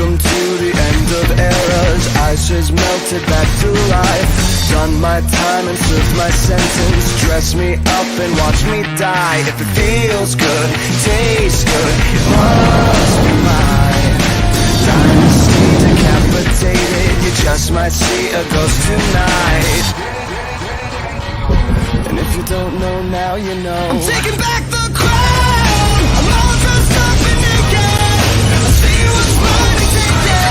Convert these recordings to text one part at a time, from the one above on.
Welcome to the end of eras. Ice has melted back to life. Done my time and served my sentence. Dress me up and watch me die. If it feels good, tastes good, it must be mine. Dynasty decapitated, you just might see a ghost tonight. And if you don't know now, you know. I'm taking back the crown. I'm all dressed up and naked. I see what's mine and take it.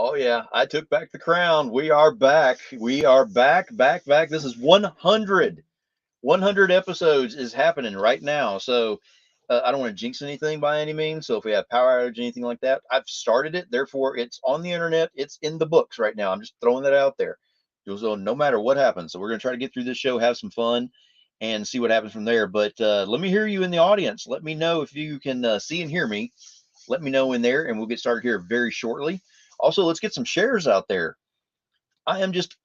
Oh yeah, I took back the crown. We are back. We are back. This is 100. 100 episodes is happening right now. So I don't want to jinx anything by any means. So if we have power outage, anything like that, I've started it. Therefore, it's on the internet. It's in the books right now. I'm just throwing that out there. So no matter what happens. So we're going to try to get through this show, have some fun, and see what happens from there. But let me hear you in the audience. Let me know if you can see and hear me. Let me know in there, and we'll get started here very shortly. Also, let's get some shares out there. I am just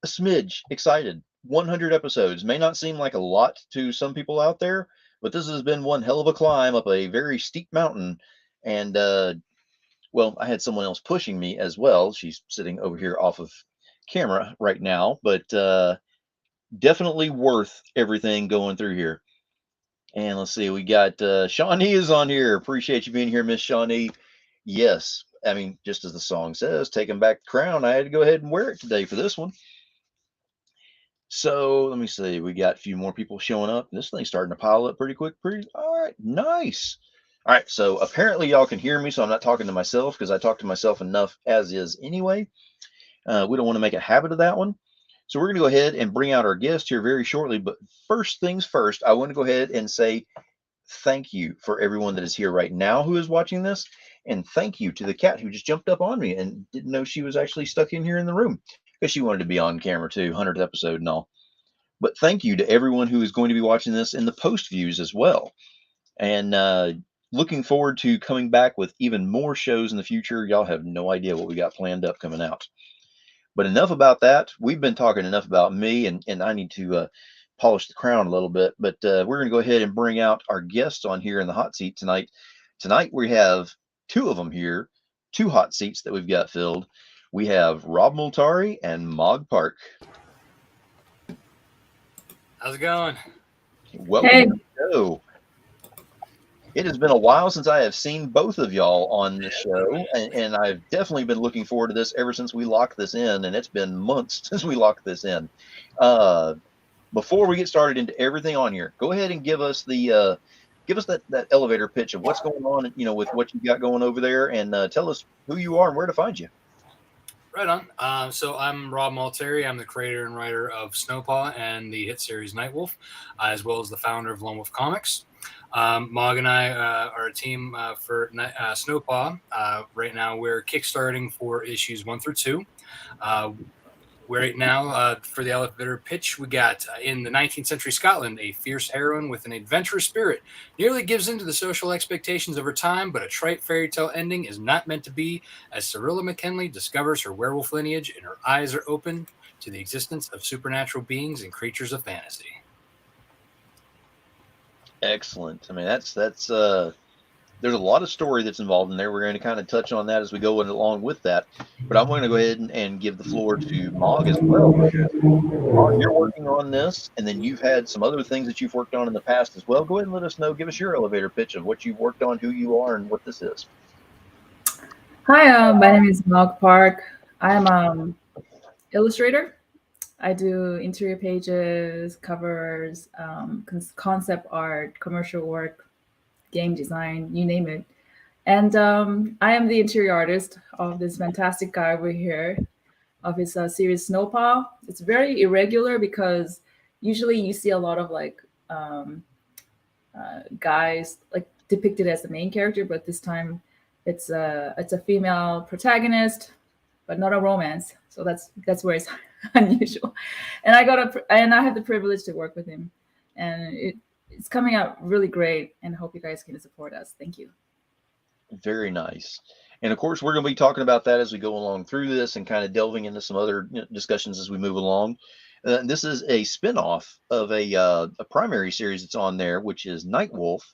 a smidge excited. 100 episodes may not seem like a lot to some people out there, but this has been one hell of a climb up a very steep mountain. And well, I had someone else pushing me as well. She's sitting over here off of camera right now, but definitely worth everything going through here. And let's see, we got Shawnee is on here. Appreciate you being here, Miss Shawnee. Yes, I mean, just as the song says, taking back the crown, I had to go ahead and wear it today for this one. So let me see. We got a few more people showing up. This thing's starting to pile up pretty quick. All right, nice. All right, so apparently y'all can hear me, so I'm not talking to myself because I talk to myself enough as is anyway. We don't want to make a habit of that one. So we're going to go ahead and bring out our guest here very shortly. But first things first, I want to go ahead and say thank you for everyone that is here right now who is watching this. And thank you to the cat who just jumped up on me and didn't know she was actually stuck in here in the room because she wanted to be on camera too, 100th episode and all. But thank you to everyone who is going to be watching this in the post views as well. And looking forward to coming back with even more shows in the future. Y'all have no idea what we got planned up coming out. But enough about that. We've been talking enough about me, and I need to polish the crown a little bit. But we're going to go ahead and bring out our guests on here in the hot seat tonight. Tonight we have two of them here, two hot seats that we've got filled. We have Rob Multari and Mog Park. How's it going? Welcome to the show. It has been a while since I have seen both of y'all on the show, and I've definitely been looking forward to this ever since we locked this in, and it's been months since we locked this in. Before we get started into everything on here, go ahead and give us the that elevator pitch of what's going on, with what you got going over there, and tell us who you are and where to find you. Right on. So I'm Rob Multari. I'm the creator and writer of Snowpaw and the hit series Nightwolf, as well as the founder of Lone Wolf Comics. Mog and I are a team for Snowpaw. Right now we're kickstarting for issues 1 through 2. Right now, for the elevator pitch, we got in the 19th century Scotland, a fierce heroine with an adventurous spirit nearly gives in to the social expectations of her time, but a trite fairy tale ending is not meant to be, as Cyrilla McKinley discovers her werewolf lineage and her eyes are open to the existence of supernatural beings and creatures of fantasy. Excellent. I mean, that's there's a lot of story that's involved in there. We're going to kind of touch on that as we go along with that. But I'm going to go ahead and give the floor to Mog as well. Mog, you're working on this, and then you've had some other things that you've worked on in the past as well. Go ahead and let us know. Give us your elevator pitch of what you've worked on, who you are, and what this is. Hi, my name is Mog Park. I'm an illustrator. I do interior pages, covers, concept art, commercial work, game design, you name it. And I am the interior artist of this fantastic guy over here, of his series Snowpaw. It's very irregular because usually you see a lot of guys depicted as the main character, but this time it's a female protagonist, but not a romance. So that's where it's unusual. And I have the privilege to work with him, and it's coming out really great, and hope you guys can support us. Thank you. Very nice. And of course, we're going to be talking about that as we go along through this and kind of delving into some other discussions as we move along. This is a spin-off of a primary series that's on there, which is Night Wolf,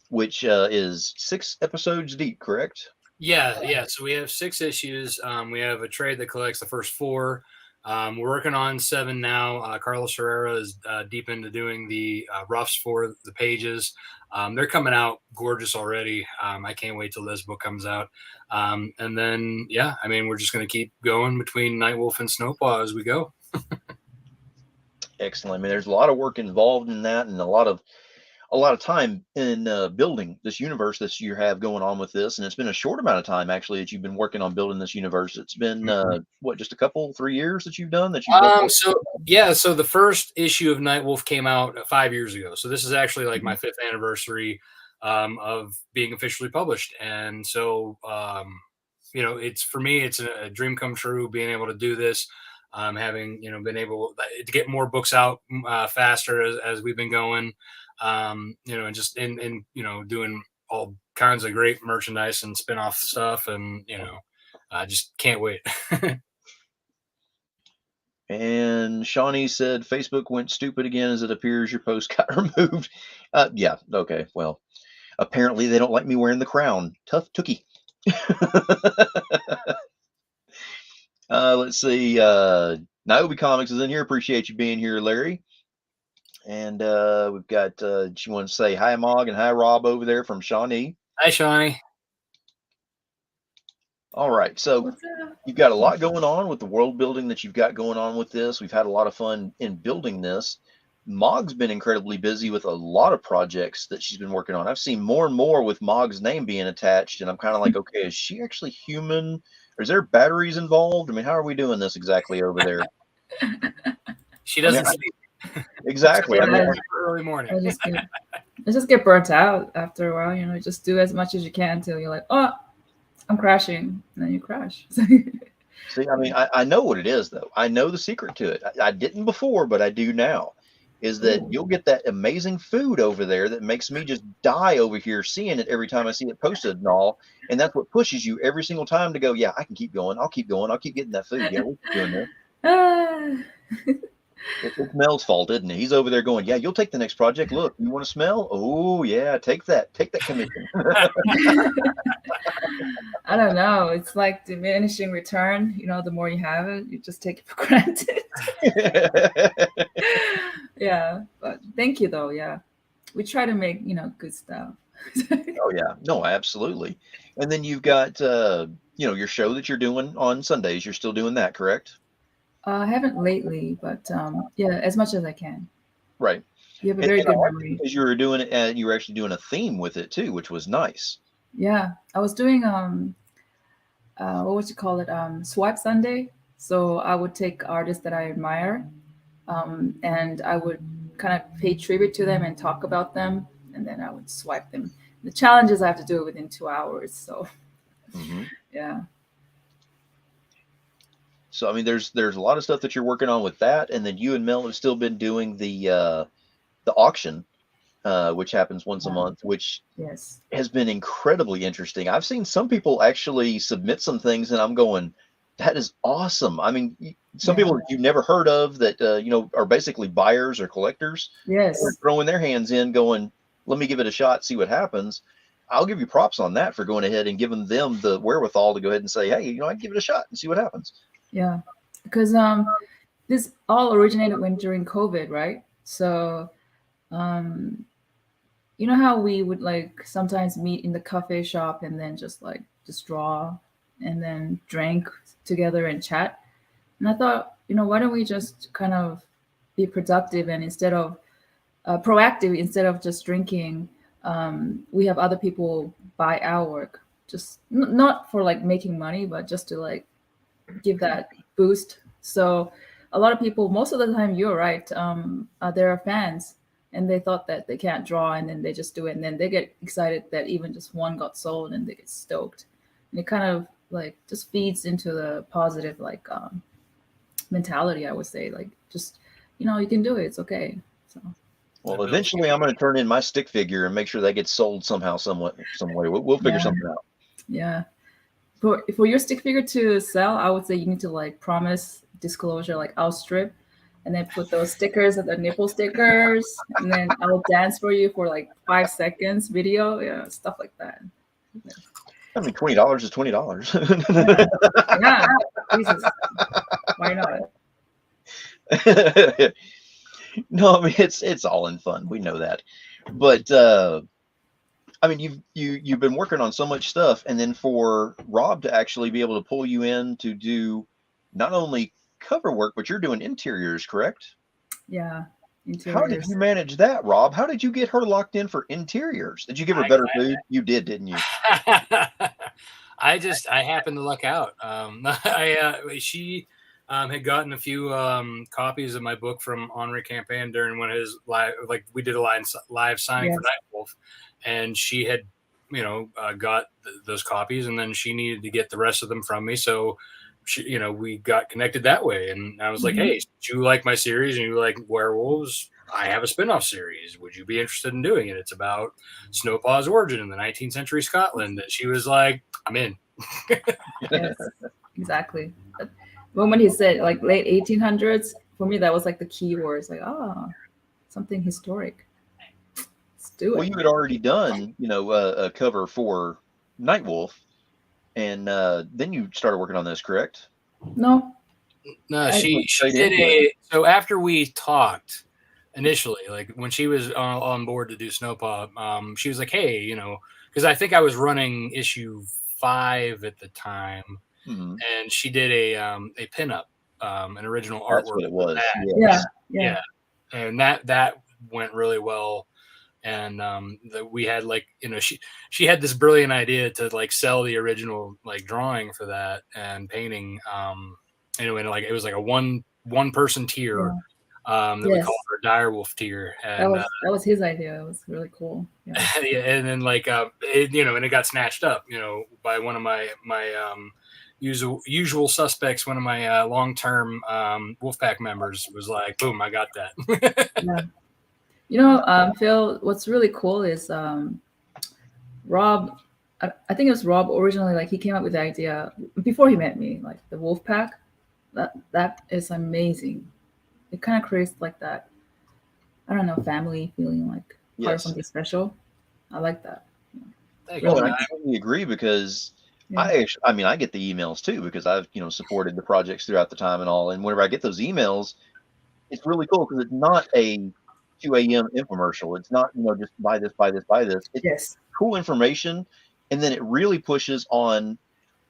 which is 6 episodes deep, correct? Yeah. So we have 6 issues. We have a trade that collects the first 4. We're working on 7 now. Carlos Herrera is deep into doing the roughs for the pages. They're coming out gorgeous already. I can't wait till this book comes out. And then, yeah, I mean, we're just going to keep going between Nightwolf and Snowpaw as we go. Excellent. I mean, there's a lot of work involved in that, and a lot of time in building this universe that you have going on with this. And it's been a short amount of time actually that you've been working on building this universe. It's been what, just a couple, 3 years that you've done that you've so the first issue of Nightwolf came out 5 years ago. So this is actually like my 5th anniversary of being officially published. And so it's, for me, it's a dream come true being able to do this. Having been able to get more books out faster as we've been going, and just in doing all kinds of great merchandise and spin-off stuff, and I just can't wait. And Shawnee said Facebook went stupid again as it appears your post got removed. Yeah, okay, well, apparently they don't like me wearing the crown. Tough tookie. Let's see. Niobe Comics is in here. Appreciate you being here, Larry. And we've got, she wants to say hi, Mog, and hi, Rob, over there from Shawnee. Hi, Shawnee. All right. So you've got a lot going on with the world building that you've got going on with this. We've had a lot of fun in building this. Mog's been incredibly busy with a lot of projects that she's been working on. I've seen more and more with Mog's name being attached, and I'm kind of like, okay, is she actually human? Or is there batteries involved? I mean, how are we doing this exactly over there? She doesn't sleep. Exactly. I mean, early morning. I just get burnt out after a while. Just do as much as you can until you're like, oh, I'm crashing, and then you crash. See, I mean, I know what it is, though. I know the secret to it. I didn't before, but I do now. Is that you'll get that amazing food over there that makes me just die over here seeing it every time I see it posted and all. And that's what pushes you every single time to go, yeah, I can keep going. I'll keep going. I'll keep getting that food. Yeah, we'll keep doing that. It's Mel's fault, isn't it? He's over there going, yeah, you'll take the next project. Look, you want to smell? Oh, yeah, take that. Take that commission. I don't know. It's like diminishing return. The more you have it, you just take it for granted. Yeah, but thank you though. Yeah, we try to make good stuff. Oh yeah, no, absolutely. And then you've got your show that you're doing on Sundays. You're still doing that, correct? I haven't lately, but yeah, as much as I can. Right. You have a very good memory. Because you were doing it, and you were actually doing a theme with it too, which was nice. Yeah, I was doing what would you call it? Swipe Sunday. So I would take artists that I admire, and I would kind of pay tribute to them and talk about them, and then I would swipe them. The challenge is I have to do it within 2 hours. So yeah. So I mean, there's a lot of stuff that you're working on with that, and then you and Mel have still been doing the auction, which happens once a month, which has been incredibly interesting. I've seen some people actually submit some things, and I'm going, that is awesome. I mean, some people you've never heard of that are basically buyers or collectors. Yes, they're throwing their hands in, going, let me give it a shot, see what happens. I'll give you props on that for going ahead and giving them the wherewithal to go ahead and say, hey, I'd give it a shot and see what happens. Yeah, because this all originated during COVID, right? So, you know how we would like sometimes meet in the cafe shop and then just draw and then drink together and chat. And I thought, why don't we just kind of be productive, and instead of proactive, instead of just drinking, we have other people buy our work, just not for like making money, but just to like give that boost. So a lot of people, most of the time, you're right, there are fans, and they thought that they can't draw, and then they just do it, and then they get excited that even just one got sold, and they get stoked, and it kind of like just feeds into the positive mentality, I would say, like just you can do it, it's okay. So well, eventually I'm going to turn in my stick figure and make sure that gets sold somehow, some way. We'll figure something out. Yeah. For your stick figure to sell, I would say you need to like promise disclosure, like outstrip and then put those stickers at the nipple stickers, and then I'll dance for you for like 5 seconds video, yeah, stuff like that. I mean, $20 is $20. Yeah, Jesus, why not? No, I mean it's all in fun. We know that, but I mean you've been working on so much stuff, and then for Rob to actually be able to pull you in to do not only cover work, but you're doing interiors, correct? Yeah, How did you manage that, Rob? How did you get her locked in for interiors? Did you give her better food? You did, didn't you? I happened to luck out. She had gotten a few copies of my book from Henri Campaign during one of his live, like we did a live signing for Nightwolf, and she had, got those copies, and then she needed to get the rest of them from me. So, we got connected that way, and I was like, hey, do you like my series and you like werewolves? I have a spin-off series. Would you be interested in doing it? It's about Snowpaw's origin in the 19th century Scotland. And she was like, I'm in. Yes, exactly. The moment he said like late 1800s, for me, that was like the key words, like, something historic. Let's do it. Well, you had already done, a cover for Nightwolf, and then you started working on this, correct? No, she did so after we talked initially, like when she was on board to do Snowpaw, she was like, hey, because I think I was running issue 5 at the time, and she did a pinup, an original artwork. That's what it was. Yeah. And that went really well. And we had she had this brilliant idea to like sell the original like drawing for that and painting. Anyway, like it was like a one person tier that we called her Direwolf tier. And that was his idea. It was really cool. Yeah. Yeah, and then like and it got snatched up, by one of my usual suspects. One of my long-term Wolfpack members was like, boom, I got that. Yeah. Phil, what's really cool is Rob, I think it was Rob originally, like he came up with the idea before he met me, like the Wolfpack. That is amazing. It kind of creates like that, I don't know, family feeling, like part of something special. I like that. Well, I totally agree, because I get the emails too, because I've supported the projects throughout the time and all, and whenever I get those emails, it's really cool because it's not a 2 a.m. infomercial. It's not just buy this. It's cool information, and then it really pushes on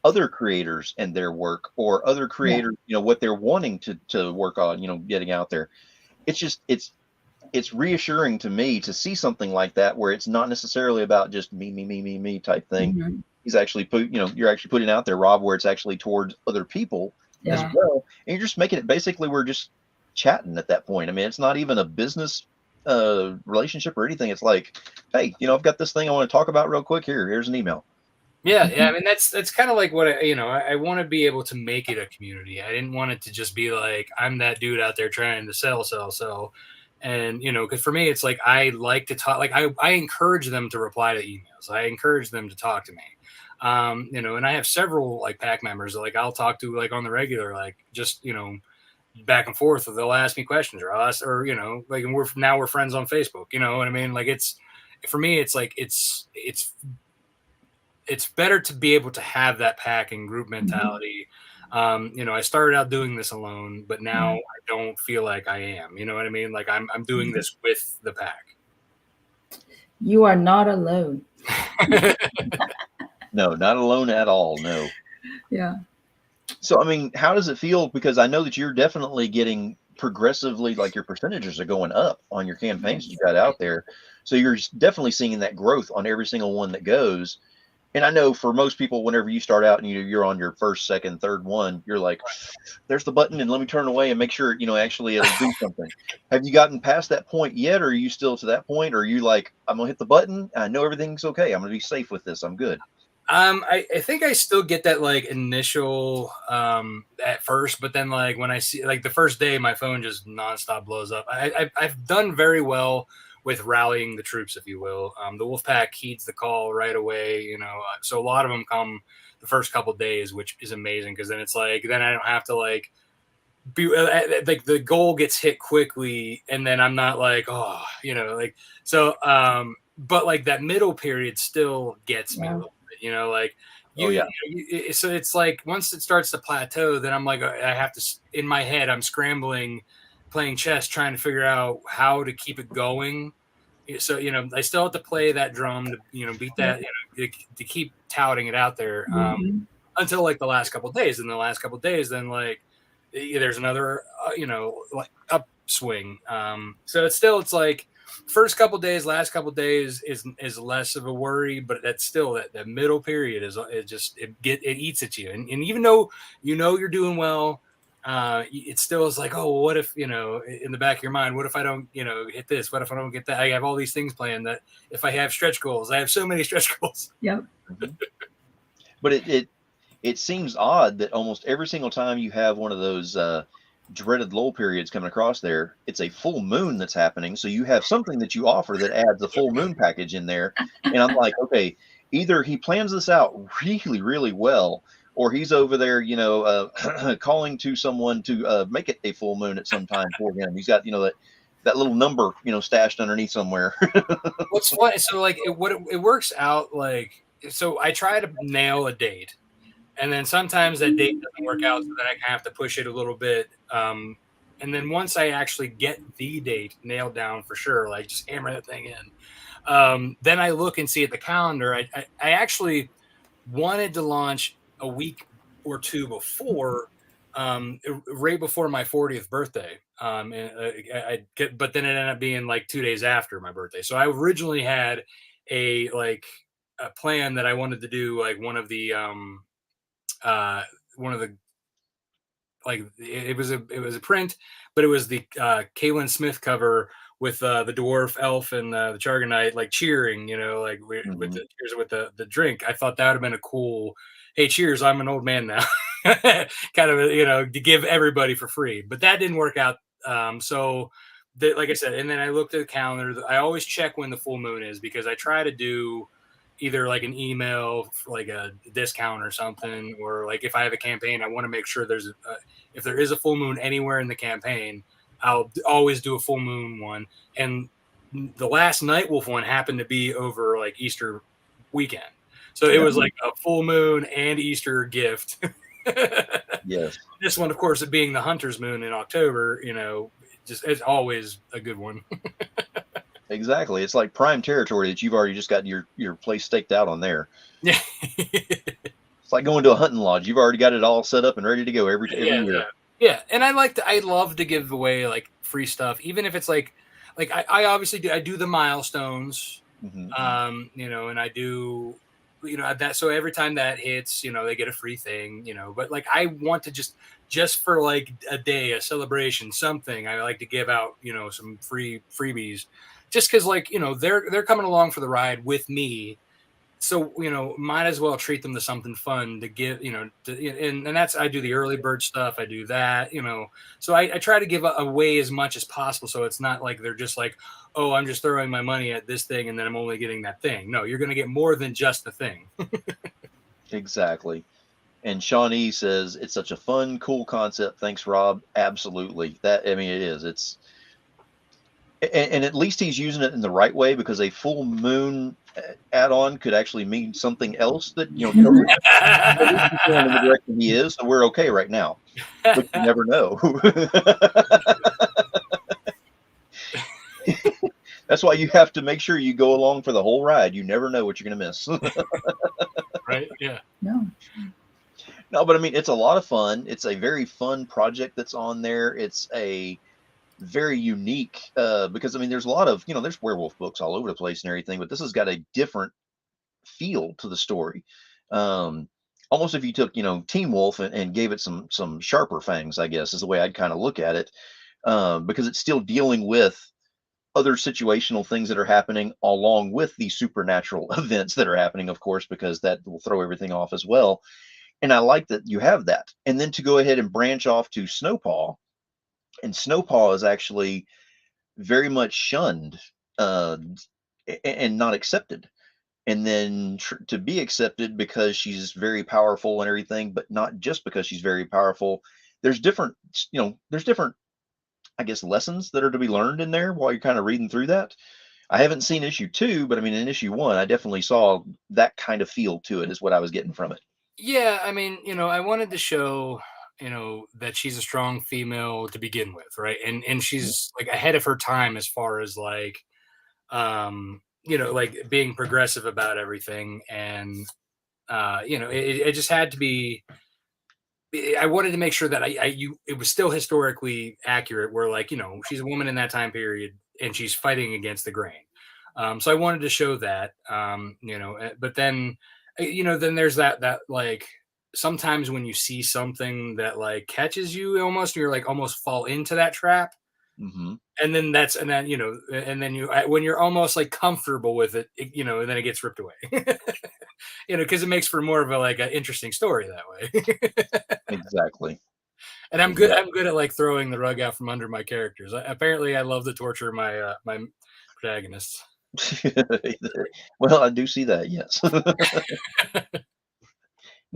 other creators and their work, or other creators, what they're wanting to work on, getting out there. It's just it's reassuring to me to see something like that, where it's not necessarily about just me type thing. He's actually you're actually putting out there, Rob, where it's actually towards other people as well, and you're just making it basically we're just chatting at that point. I mean, it's not even a business relationship or anything. It's like, hey, I've got this thing I want to talk about real quick. Here's an email. Yeah. I mean, that's kind of like what I want to be able to make it a community. I didn't want it to just be like I'm that dude out there trying to sell. And because for me, it's like I like to talk. Like I encourage them to reply to emails. I encourage them to talk to me. And I have several like pack members that like I'll talk to like on the regular, like just back and forth. They'll ask me questions, or like, and we're friends on Facebook. You know what I mean? Like for me, it's like it's better to be able to have that pack and group mentality. I started out doing this alone, but now I don't feel like I am. You know what I mean? Like I'm doing this with the pack. You are not alone. No, not alone at all. No. Yeah. So, I mean, how does it feel? Because I know that you're definitely getting progressively, like your percentages are going up on your campaigns you got out there. So you're definitely seeing that growth on every single one that goes. And I know for most people, whenever you start out and you're on your first, second, third one, you're like, there's the button and let me turn away and make sure, actually it'll do something. Have you gotten past that point yet? Or are you still to that point? Or are you like, I'm going to hit the button. I know everything's okay. I'm going to be safe with this. I'm good. I think I still get that like initial at first, but then like when I see like the first day, my phone just nonstop blows up. I've done very well with rallying the troops, if you will. The Wolfpack heeds the call right away, so a lot of them come the first couple of days, which is amazing because then it's like then I don't have to like like the goal gets hit quickly, and then I'm not like, oh, like so. But like that middle period still gets me a little bit, like so it's like once it starts to plateau, then I'm like, I have to, in my head, I'm scrambling, playing chess, trying to figure out how to keep it going. So, I still have to play that drum to, beat that, to keep touting it out there until like the last couple of days. And the last couple of days, then like there's another, like upswing. So it's like first couple of days, last couple of days is less of a worry, but that's still that middle period it eats at you. And even though you're doing well, it still is like, oh, what if, in the back of your mind, what if I don't, hit this? What if I don't get that? I have all these things planned that if I have stretch goals, I have so many stretch goals. Yep. But it seems odd that almost every single time you have one of those dreaded lull periods coming across there, it's a full moon that's happening. So you have something that you offer that adds a full moon package in there. And I'm like, okay, either he plans this out really, really well, or he's over there, calling to someone to make it a full moon at some time for him. He's got, that little number, stashed underneath somewhere. What's funny? So like it works out like, so I try to nail a date. And then sometimes that date doesn't work out, so then I have to push it a little bit. And then once I actually get the date nailed down for sure, like just hammer that thing in, then I look and see at the calendar. I actually wanted to launch a week or two before, right before my 40th birthday. But then it ended up being like 2 days after my birthday. So I originally had a plan that I wanted to do like one of the like it was a print, but it was the Kaylin Smith cover with the dwarf elf and the Chargonite like cheering, like with the drink. I thought that would have been a cool, hey, cheers, I'm an old man now, kind of to give everybody for free. But that didn't work out. So like I said, and then I looked at the calendar. I always check when the full moon is because I try to do either like an email, like a discount or something, or like if I have a campaign, I want to make sure if there is a full moon anywhere in the campaign, I'll always do a full moon one. And the last Nightwolf one happened to be over like Easter weekend. So it was like a full moon and Easter gift. Yes. This one, of course, it being the Hunter's Moon in October, it's always a good one. Exactly. It's like prime territory that you've already just got your place staked out on there. Yeah. It's like going to a hunting lodge. You've already got it all set up and ready to go every year. Yeah. And I love to give away like free stuff, even if it's like I obviously do the milestones, and I do, that. So every time that hits, they get a free thing, but like, I want to just for like a day, a celebration, something, I like to give out, some freebies. Just because, like, they're coming along for the ride with me, so might as well treat them to something fun to give, and that's, I do the early bird stuff, I do that, so I try to give away as much as possible, so it's not like they're just like, oh, I'm just throwing my money at this thing and then I'm only getting that thing. No, you're going to get more than just the thing. Exactly. And Shawnee says it's such a fun, cool concept. Thanks, Rob. Absolutely. It is. And at least he's using it in the right way, because a full moon add-on could actually mean something else that, in the direction he is. So we're okay right now. But you never know. That's why you have to make sure you go along for the whole ride. You never know what you're going to miss. Right? Yeah. No. No, but it's a lot of fun. It's a very fun project that's on there. It's a very unique, because there's a lot of, there's werewolf books all over the place and everything, but this has got a different feel to the story. Almost if you took, Team Wolf and gave it some sharper fangs, I guess is the way I'd kind of look at it, because it's still dealing with other situational things that are happening along with the supernatural events that are happening, of course, because that will throw everything off as well. And I like that you have that. And then to go ahead and branch off to Snowpaw, and Snowpaw is actually very much shunned and not accepted. And then to be accepted because she's very powerful and everything, but not just because she's very powerful. there's different, there's different, I guess, lessons that are to be learned in there while you're kind of reading through that. I haven't seen issue 2, but I mean, in issue 1, I definitely saw that kind of feel to it, is what I was getting from it. Yeah, I mean, I wanted to show, that she's a strong female to begin with, right? And she's like ahead of her time as far as like, like being progressive about everything, and it just had to be. I wanted to make sure that it was still historically accurate, where like, she's a woman in that time period and she's fighting against the grain. So I wanted to show that, but then, then there's that like, sometimes when you see something that like catches you almost, you're like almost fall into that trap. Mm-hmm. And then and then you, when you're almost like comfortable with it, and then it gets ripped away, because it makes for more of a, like, an interesting story that way. Exactly. And I'm good at like throwing the rug out from under my characters. Apparently I love to torture my my protagonists. Well, I do see that, yes.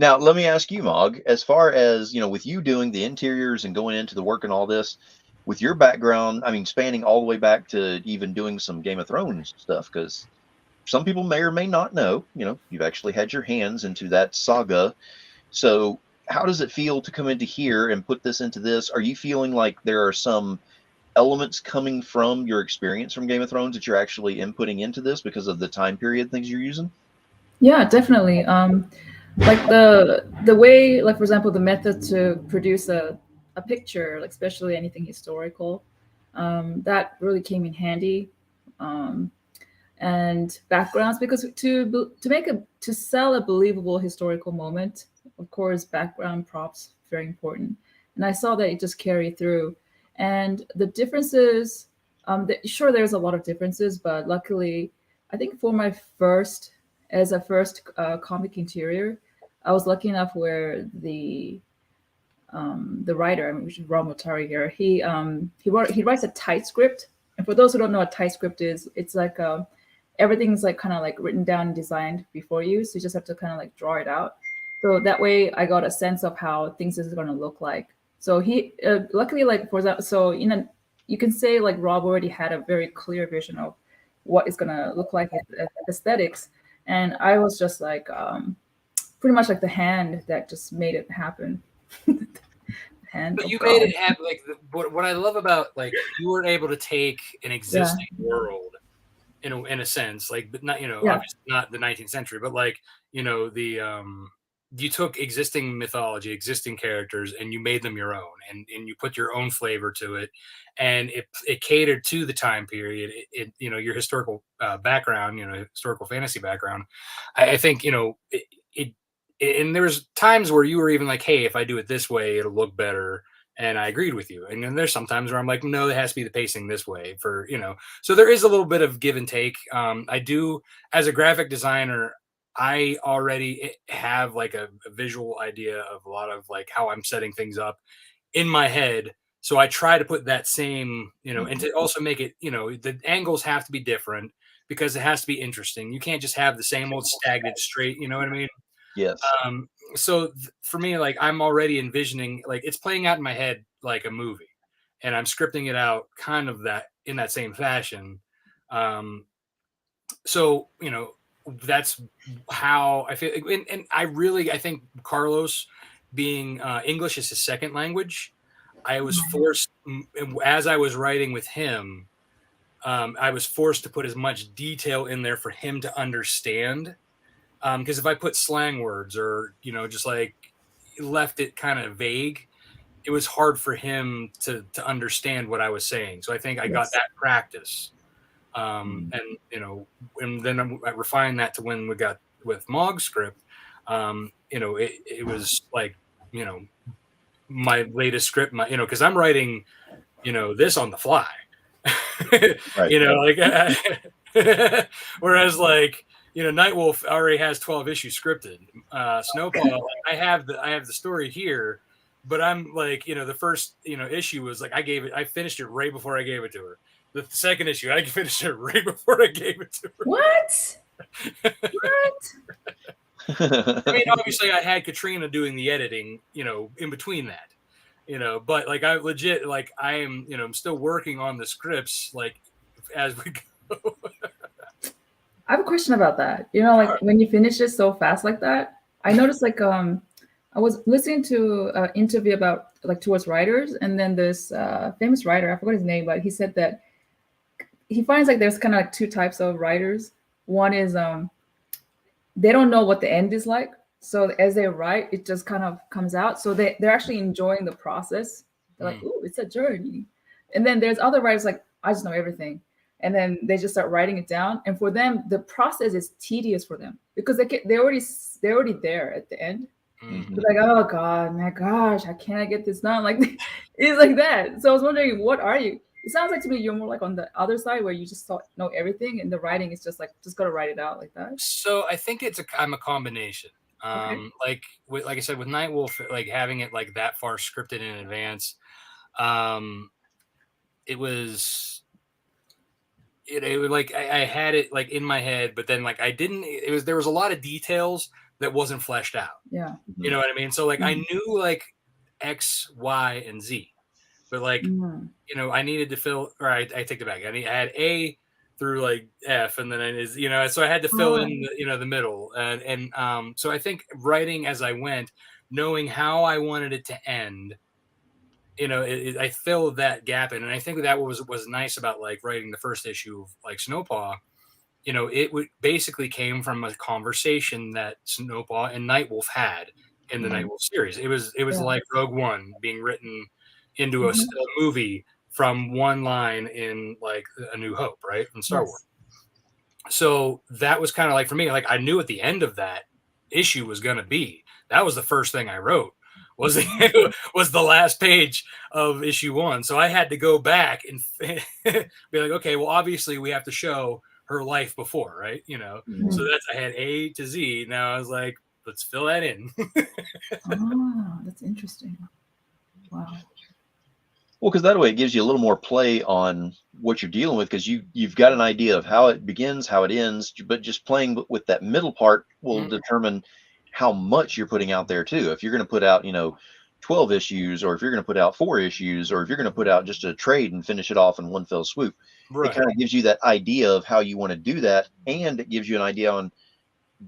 Now, let me ask you, Mog, as far as, with you doing the interiors and going into the work and all this, with your background, I mean, spanning all the way back to even doing some Game of Thrones stuff, because some people may or may not know, you've actually had your hands into that saga. So how does it feel to come into here and put this into this? Are you feeling like there are some elements coming from your experience from Game of Thrones that you're actually inputting into this because of the time period things you're using? Yeah, definitely. Like the way, like for example, the method to produce a picture, like especially anything historical, that really came in handy. And backgrounds, because to sell a believable historical moment, of course, background props very important. And I saw that it just carried through. And the differences, sure, there's a lot of differences, but luckily, I think for my first comic interior, I was lucky enough where the writer, I mean, which is Multari here, he writes a tight script. And for those who don't know what tight script is, it's like everything's like kind of like written down and designed before you, so you just have to kind of like draw it out. So that way, I got a sense of how things is going to look like. So he luckily, like for example, so you can say like Rob already had a very clear vision of what it's going to look like aesthetics, and I was just like pretty much like the hand that just made it happen. But you made it happen. Like what I love about, like, you were able to take an existing world in a sense, like, but not, obviously not the 19th century, but like, you took existing mythology, existing characters, and you made them your own, and you put your own flavor to it, and it catered to the time period. Your historical background, historical fantasy background. I think, and there was times where you were even like, hey, if I do it this way, it'll look better. And I agreed with you. And then there's sometimes where I'm like, no, it has to be the pacing this way for, so there is a little bit of give and take. I do, as a graphic designer, I already have like a visual idea of a lot of like how I'm setting things up in my head. So I try to put that same, and to also make it, the angles have to be different because it has to be interesting. You can't just have the same old stagnant straight, you know what I mean? Yes. So for me, like, I'm already envisioning, like, it's playing out in my head like a movie, and I'm scripting it out kind of that in that same fashion. So that's how I feel, and I think Carlos, being English is his second language, I was forced, as I was writing with him, I was forced to put as much detail in there for him to understand. Because if I put slang words or, just like left it kind of vague, it was hard for him to understand what I was saying. So I think I got that practice. And then I refined that to when we got with Mog's script. It was like, my latest script, because I'm writing, this on the fly, Right. Whereas like, Nightwolf already has 12 issues scripted. Snowpaw, I have the story here, but I'm like, the first, issue was like, I finished it right before I gave it to her. The second issue, I finished it right before I gave it to her. What? I mean, obviously I had Katrina doing the editing, in between that. you know, but like I legit, like I am, you know, I'm still working on the scripts, like as we go. I have a question about that. You know, like when you finish it so fast like that, I noticed like I was listening to an interview about like towards writers, and then this famous writer, I forgot his name, but he said that he finds like there's kind of like two types of writers. One is they don't know what the end is like, so as they write, it just kind of comes out. So they're actually enjoying the process. They're like, "Ooh, it's a journey." And then there's other writers like, "I just know everything," and then they just start writing it down. And for them, the process is tedious for them because they're already there at the end. Mhm. They're like, "Oh God, my gosh, I can't get this done." Like it's like that. So I was wondering, what are you? It sounds like to me you're more like on the other side where you just know everything, and the writing is just like just gotta write it out like that. So I think I'm a combination. Okay. Like I said, with Nightwolf, like having it like that far scripted in advance, it was it was like I had it like in my head, but then like I didn't. There was a lot of details that wasn't fleshed out. Yeah. You know what I mean? So like I Mhm. knew like X, Y, and Z, but like Mhm. you know I needed to fill. Or I take it back. I had A through like F, and then it is you know so I had to fill in Oh. the, the middle, and so I think writing as I went, knowing how I wanted it to end. You know, I filled that gap in, and I think that was nice about like writing the first issue of like Snowpaw. You know, basically came from a conversation that Snowpaw and Nightwolf had in the Nightwolf series. It was Yeah. like Rogue One being written into a Mhm. movie from one line in like A New Hope, right, from Star Wars. Yes. So that was kind of like for me, like I knew at the end of that issue was going to be. That was the first thing I wrote. Was was the last page of issue 1. So I had to go back and be like, okay, well, obviously we have to show her life before, right? You know, so Mhm. I had A to Z. Now I was like, let's fill that in. Oh, that's interesting. Wow. Well, because that way it gives you a little more play on what you're dealing with, because you've got an idea of how it begins, how it ends, but just playing with that middle part will determine how much you're putting out there too. If you're going to put out, 12 issues, or if you're going to put out 4 issues, or if you're going to put out just a trade and finish it off in one fell swoop, Right. it kind of gives you that idea of how you want to do that, and it gives you an idea on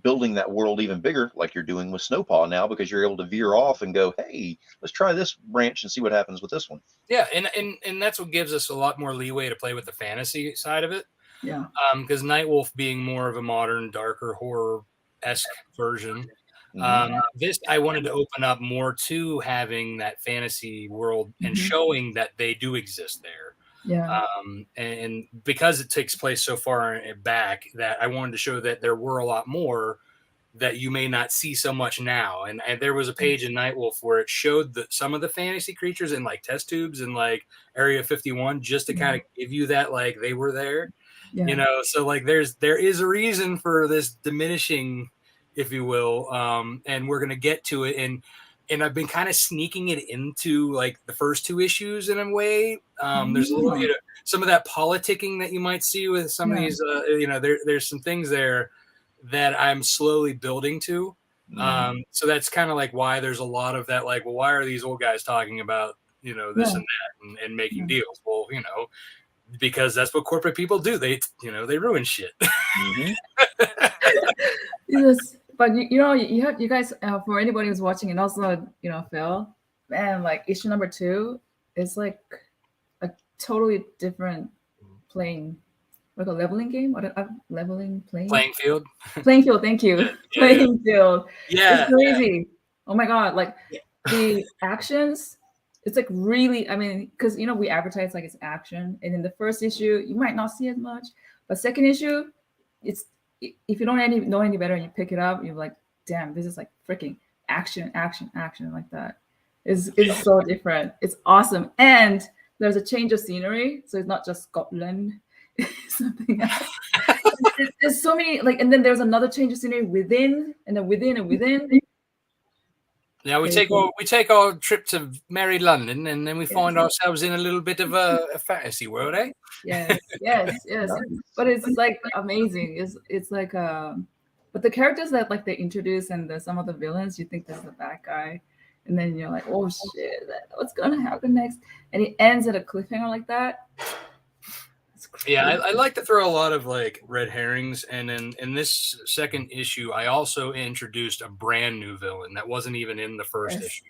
building that world even bigger, like you're doing with Snowpaw now, because you're able to veer off and go, hey, let's try this branch and see what happens with this one. Yeah, and that's what gives us a lot more leeway to play with the fantasy side of it. Yeah. Because Nightwolf being more of a modern, darker horror-esque version, this I wanted to open up more to having that fantasy world and showing that they do exist there. Yeah. And because it takes place so far back, that I wanted to show that there were a lot more that you may not see so much now. And there was a page in Nightwolf where it showed some of the fantasy creatures in like test tubes in like Area 51, just to kind of give you that like they were there. Yeah. You know, so like there is a reason for this diminishing, if you will, and we're gonna get to it. And I've been kind of sneaking it into like the first 2 issues in a way. There's a little, some of that politicking that you might see with some of these. There's some things there that I'm slowly building to. So that's kind of like why there's a lot of that. Like, well, why are these old guys talking about this and that and making deals? Well, because that's what corporate people do. They ruin shit. Yes, but you guys for anybody who's watching and also Phil, man, like issue number 2 is like a totally different playing, like a leveling game. What a leveling Playing field. Playing field. Thank you. Playing field. Yeah, it's crazy. Oh my god, like the actions. It's like really, I mean, because we advertise like it's action, and in the first issue you might not see as much, but second issue, it's if you don't know any better and you pick it up, you're like, damn, this is like freaking action like that. It's so different. It's awesome, and there's a change of scenery, so it's not just Scotland, something else. There's so many and then there's another change of scenery within, and then within and within. Yeah, we take our trip to merry London, and then we find ourselves in a little bit of a fantasy world, eh? Yes. But it's like amazing. It's like but the characters that like they introduce and some of the villains, you think this is the bad guy, and then you're like, oh shit, what's gonna happen next? And it ends at a cliffhanger like that. Yeah, I like to throw a lot of like red herrings, and then in this second issue, I also introduced a brand new villain that wasn't even in the first issue.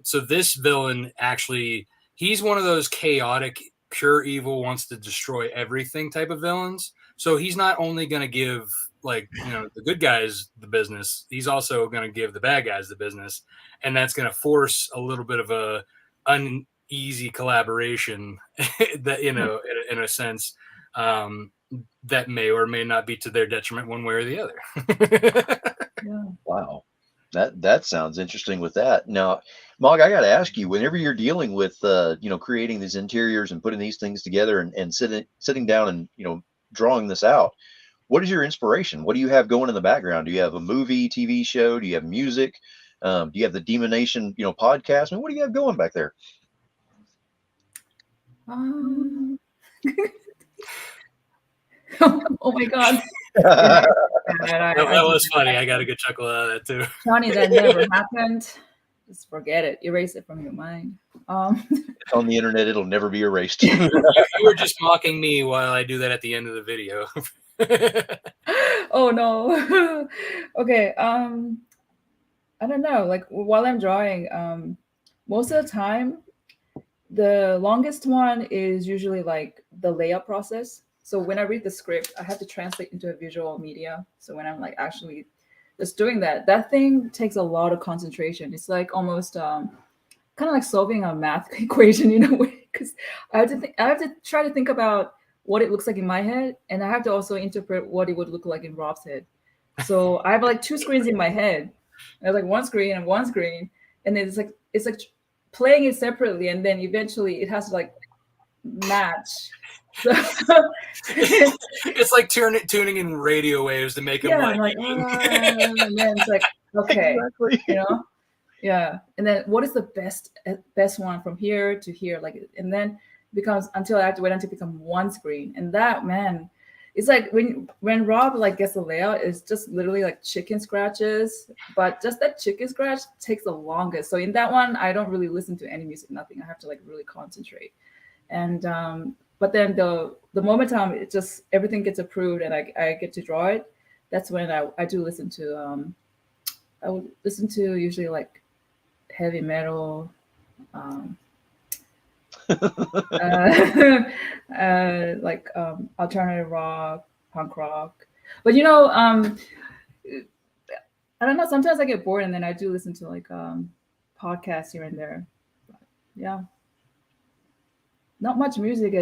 So this villain actually, he's one of those chaotic, pure evil, wants to destroy everything type of villains. So he's not only going to give like, you know, the good guys the business, he's also going to give the bad guys the business, and that's going to force a little bit of a uneasy collaboration that, you know, in a sense, that may or may not be to their detriment one way or the other. Yeah. Wow. That sounds interesting with that. Now, Mog, I got to ask you, whenever you're dealing with, you know, creating these interiors and putting these things together and sitting down and, you know, drawing this out, what is your inspiration? What do you have going in the background? Do you have a movie, TV show? Do you have music? Do you have the DemoNation, you know, podcast? I mean, what do you have going back there? Oh my God. That was funny. I got a good chuckle out of that too. Johnny, that never happened. Just forget it. Erase it from your mind. It's on the internet. It'll never be erased. You were just mocking me while I do that at the end of the video. Oh no. Okay. I don't know. Like while I'm drawing, most of the time, the longest one is usually like the layout process. So when I read the script, I have to translate into a visual media. So when I'm like actually just doing that thing takes a lot of concentration. It's like almost kind of like solving a math equation in a way, because I have to try to think about what it looks like in my head, and I have to also interpret what it would look like in Rob's head. So I have like two screens in my head. I have like one screen, and then it's like playing it separately, and then eventually it has to like match. So, it's like tuning in radio waves to make them I'm like, and then it's like, okay, Exactly. you know, yeah. And then what is the best one from here to here, like, and then it becomes until I have to wait until it become one screen, and that, man, it's like when Rob like gets the layout, it's just literally like chicken scratches, but just that chicken scratch takes the longest. So in that one, I don't really listen to any music, nothing. I have to like really concentrate, and but then the moment it just everything gets approved and I get to draw it, that's when I do listen to I would listen to usually like heavy metal, like alternative rock, punk rock. But you know, I don't know, sometimes I get bored and then I do listen to like podcasts here and there. But yeah. Not much music,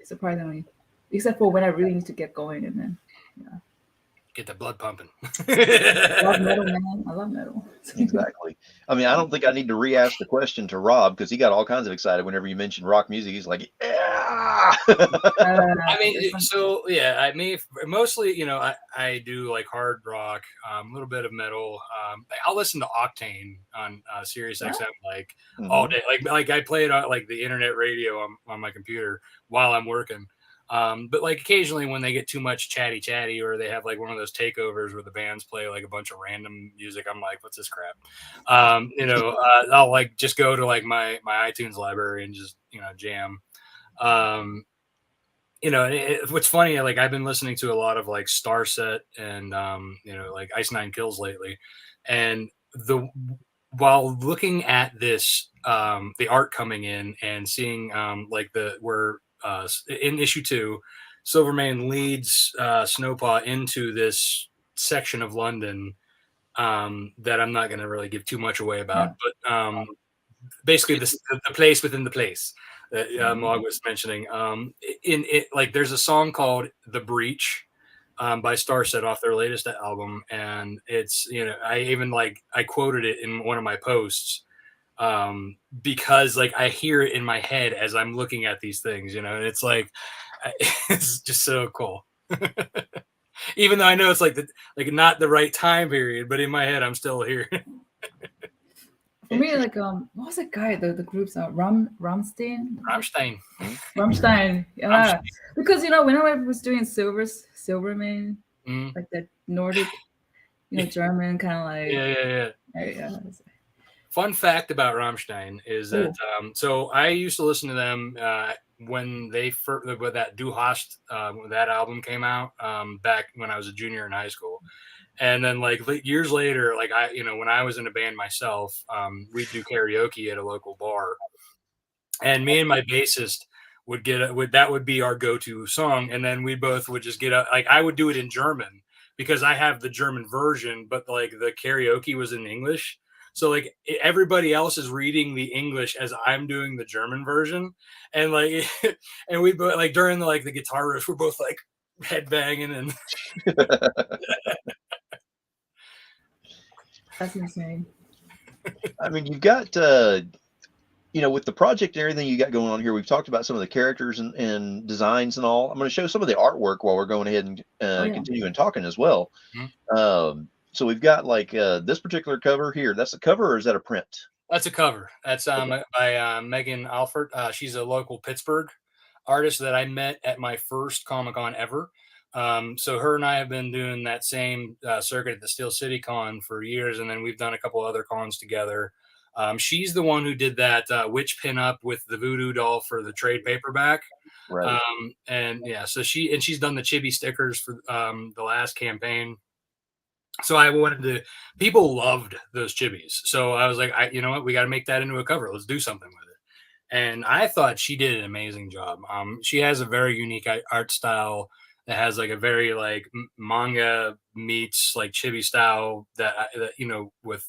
surprisingly, except for when I really need to get going, and then get the blood pumping. I love metal, man. I love metal. Exactly. I mean, I don't think I need to re-ask the question to Rob, because he got all kinds of excited whenever you mentioned rock music. He's like, yeah. I mean, so yeah, I mean, mostly, you know, I do like hard rock, a little bit of metal. I'll listen to Octane on Sirius XM like all day. Like I play it on like the internet radio on my computer while I'm working. But like occasionally when they get too much chatty, or they have like one of those takeovers where the bands play like a bunch of random music, I'm like, what's this crap? You know, I'll like just go to like my iTunes library and just, you know, jam. You know, what's funny, like I've been listening to a lot of like Starset and, you know, like Ice Nine Kills lately. And while looking at this, the art coming in and seeing like in issue 2, Silvermane leads Snowpaw into this section of London that I'm not going to really give too much away about, but basically the place within the place that Mog was mentioning. In it, like there's a song called "The Breach" by Starset off their latest album, and it's, you know, I quoted it in one of my posts. Because like I hear it in my head as I'm looking at these things, you know, and it's like, it's just so cool. Even though I know it's like not the right time period, but in my head, I'm still here. For me, like what was that guy? The group's Rammstein. Yeah, because you know when I was doing Silvermane, like that Nordic, you know, German kind of like yeah. Fun fact about Rammstein is that so I used to listen to them when they first, when that Du Hast when that album came out back when I was a junior in high school, and then like years later, like I when I was in a band myself, we'd do karaoke at a local bar, and me and my bassist would that would be our go-to song, and then we both would just get up. Like I would do it in German because I have the German version, but like the karaoke was in English. So like everybody else is reading the English as I'm doing the German version, and like and we both like during the guitar riffs, we're both like head banging and That's insane. I mean, you've got with the project and everything you got going on here, we've talked about some of the characters and designs and all. I'm going to show some of the artwork while we're going ahead and continue and talking as well. Mhm. So we've got like this particular cover here. That's a cover, or is that a print? That's a cover. That's by Megan Alford. She's a local Pittsburgh artist that I met at my first Comic-Con ever. So her and I have been doing that same circuit at the Steel City Con for years, and then we've done a couple other cons together. She's the one who did that witch pinup with the voodoo doll for the trade paperback. Right. And yeah, so she's done the chibi stickers for the last campaign. So I wanted to, people loved those chibis. So I was like, you know what, we got to make that into a cover. Let's do something with it. And I thought she did an amazing job. She has a very unique art style that has like a very like manga meets like chibi style that with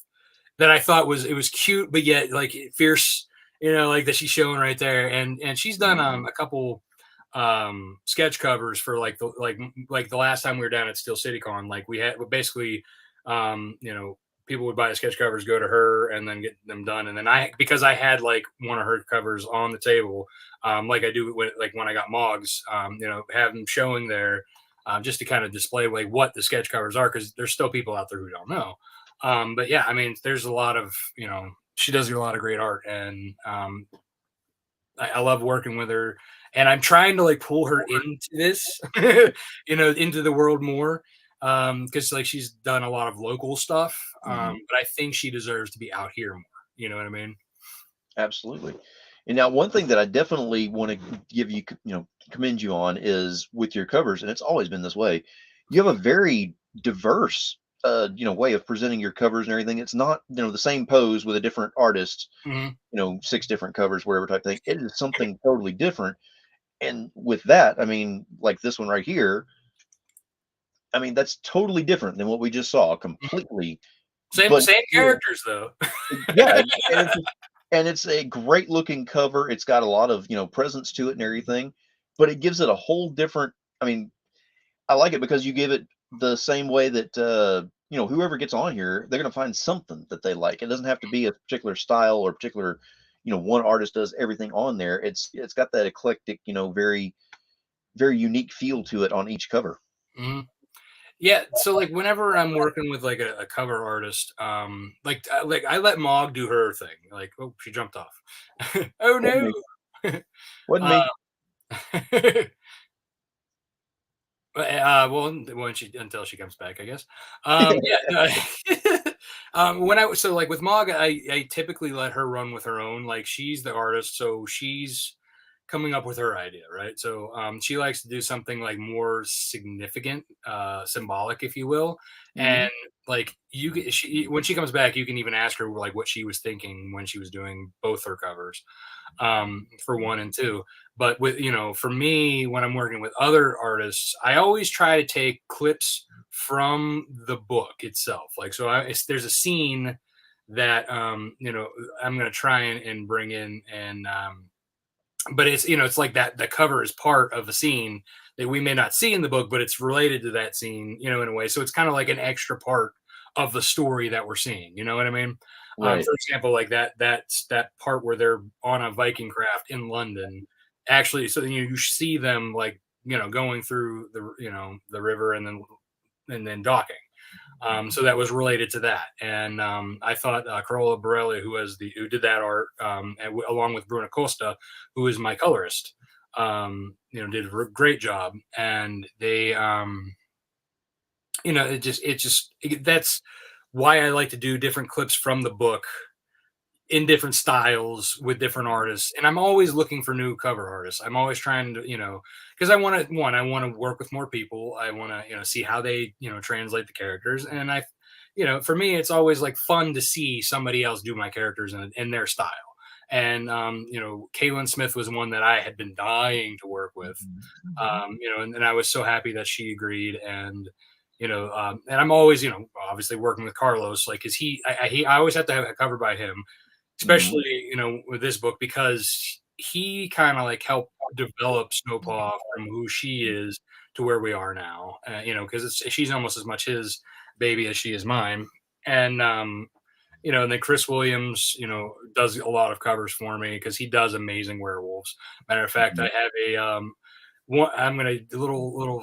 that I thought it was cute, but yet like fierce, like that she's showing right there. And she's done a couple sketch covers for like the last time we were down at Steel City Con. Like we had basically people would buy the sketch covers, go to her, and then get them done. And then because I had like one of her covers on the table, like I do with like when I got Mogs, have them showing there, just to kind of display like what the sketch covers are, because there's still people out there who don't know. But yeah, I mean, there's a lot of she does a lot of great art, and I love working with her. And I'm trying to like pull her into this, into the world more. Because like she's done a lot of local stuff. But I think she deserves to be out here more. You know what I mean? Absolutely. And now one thing that I definitely want to give you, commend you on is with your covers, and it's always been this way. You have a very diverse, way of presenting your covers and everything. It's not, the same pose with a different artist, 6 different covers, whatever type thing. It is something totally different. And with that, I mean, like this one right here, I mean, that's totally different than what we just saw. Completely. Same characters though. Yeah. And it's a great looking cover. It's got a lot of, presence to it and everything, but it gives it a whole different, I mean, I like it because you give it the same way that, whoever gets on here, they're going to find something that they like. It doesn't have to be a particular style or particular, one artist does everything on there. It's got that eclectic, very, very unique feel to it on each cover. Mm-hmm. Yeah, so like whenever I'm working with like a cover artist, like I let Mog do her thing. Like, oh, she jumped off. Oh no, Wasn't me. Well, until she comes back, I guess. So like with Mog, I typically let her run with her own. Like she's the artist, so she's coming up with her idea, right? So she likes to do something like more significant, symbolic, if you will. And like when she comes back, you can even ask her like what she was thinking when she was doing both her covers, for 1 and 2. But with for me, when I'm working with other artists, I always try to take clips from the book itself. Like there's a scene that I'm going to try and bring in, and but it's it's like that the cover is part of a scene that we may not see in the book, but it's related to that scene, in a way. So it's kind of like an extra part of the story that we're seeing. You know what I mean? Right. For example, like that part where they're on a Viking craft in London, actually. So you see them like going through the river and then docking. So that was related to that, and I thought Carola Borelli, who did that art, along with Bruna Costa, who is my colorist, did a great job, and they, that's why I like to do different clips from the book in different styles with different artists, and I'm always looking for new cover artists. I'm always trying to, because I want to work with more people. I want to, see how they, translate the characters, and for me, it's always like fun to see somebody else do my characters in their style. And Kaylin Smith was one that I had been dying to work with, and I was so happy that she agreed. And and I'm always, obviously working with Carlos, like, cause I always have to have a cover by him, especially, with this book, because he kind of like helped develop Snowpaw from who she is to where we are now, cause she's almost as much his baby as she is mine. And, and then Chris Williams, does a lot of covers for me because he does amazing werewolves. Matter of fact, I have a, I'm gonna do a little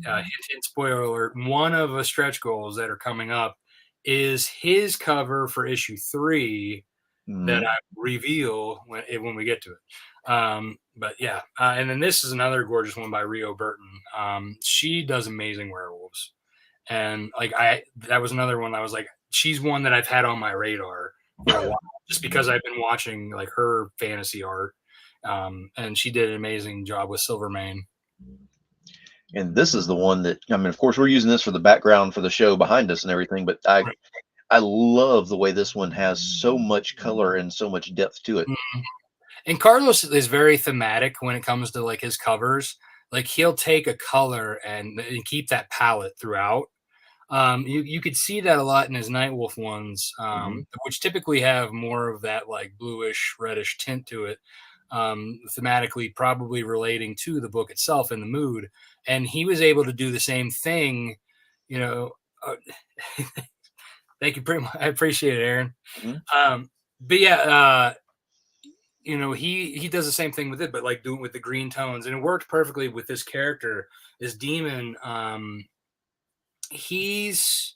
hint, spoiler alert. One of the stretch goals that are coming up is his cover for issue 3 that I reveal when we get to it. But yeah, and then this is another gorgeous one by Rio Burton. She does amazing werewolves, and like that was another one I was like, she's one that I've had on my radar for a while, just because I've been watching like her fantasy art. And she did an amazing job with Silvermane. And this is the one that, I mean, of course, we're using this for the background for the show behind us and everything, but I love the way this one has so much color and so much depth to it. And Carlos is very thematic when it comes to like his covers. Like he'll take a color and keep that palette throughout. You could see that a lot in his Nightwolf ones, which typically have more of that like bluish, reddish tint to it. Thematically probably relating to the book itself and the mood, and he was able to do the same thing. Thank you pretty much. I appreciate it, Aaron. But yeah, he does the same thing with it, but like doing it with the green tones, and it worked perfectly with this character, this demon. He's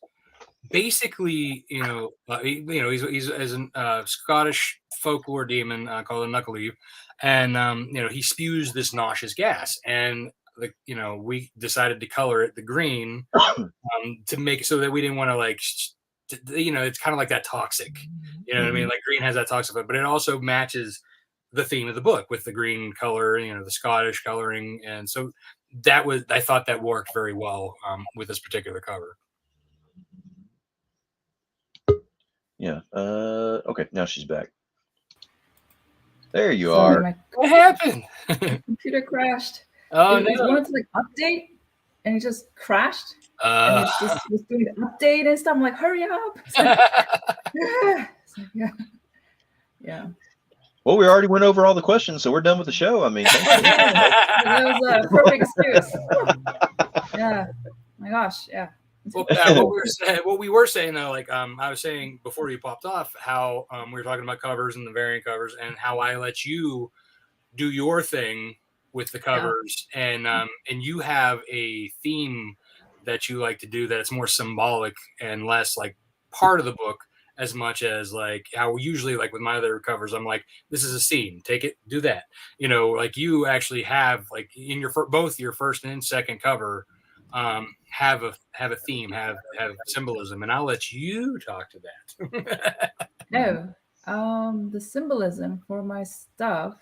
basically, he's a Scottish folklore demon called a Knuckleave, and he spews this nauseous gas, and we decided to color it the green to make it so that we didn't want to like, it's kind of like that toxic, what I mean? Like green has that toxic, but it also matches the theme of the book with the green color, the Scottish coloring, and so I thought that worked very well with this particular cover. Yeah. Okay. Now she's back. There you are. What happened? Computer crashed. Oh, it wanted to like update, and it just crashed. And it's just was doing the update and stuff. I'm like, hurry up! Yeah. Well, we already went over all the questions, so we're done with the show. I mean, that was a perfect excuse. Yeah. My gosh. Yeah. Well, what we were saying though, like I was saying before you popped off, how we were talking about covers and the variant covers, and how I let you do your thing with the covers, and you have a theme that you like to do that's more symbolic and less like part of the book, as much as like how usually like with my other covers, I'm like, this is a scene, take it, do that. Like you actually have like in your both your first and second cover. Have a theme, have symbolism, and I'll let you talk to that. The symbolism for my stuff.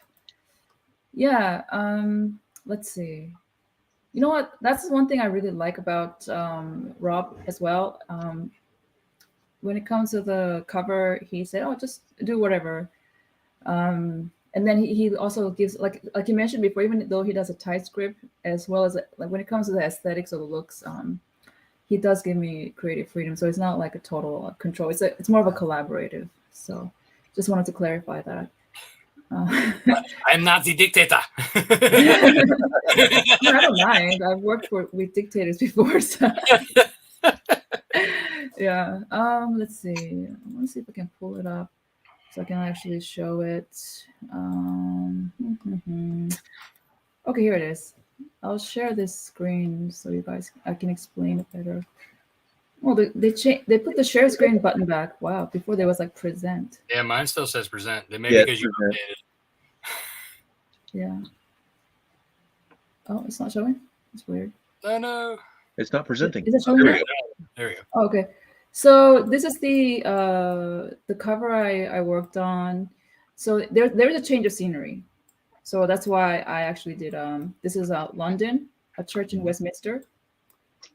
Yeah. Let's see. You know what? That's one thing I really like about Rob as well. When it comes to the cover, he said, "Oh, just do whatever." And then he also gives, like you mentioned before, even though he does a tight script, as well as like when it comes to the aesthetics or the looks, he does give me creative freedom. So it's not like a total control. It's more of a collaborative. So just wanted to clarify that. I'm not the dictator. I don't mind. I've worked with dictators before. So. Yeah. Let's see. I want to see if I can pull it up so I can actually show it. Okay, here it is. I'll share this screen so you guys, I can explain it better. Well, they put the share screen button back. Wow, before there was like present. Yeah, mine still says present. They maybe because you updated. Yeah. Oh, it's not showing? It's weird. Oh no. It's not presenting. Is it showing? There we go. Oh, okay. So this is the cover I worked on. So there's a change of scenery. So that's why I actually did this is London, a church in Westminster.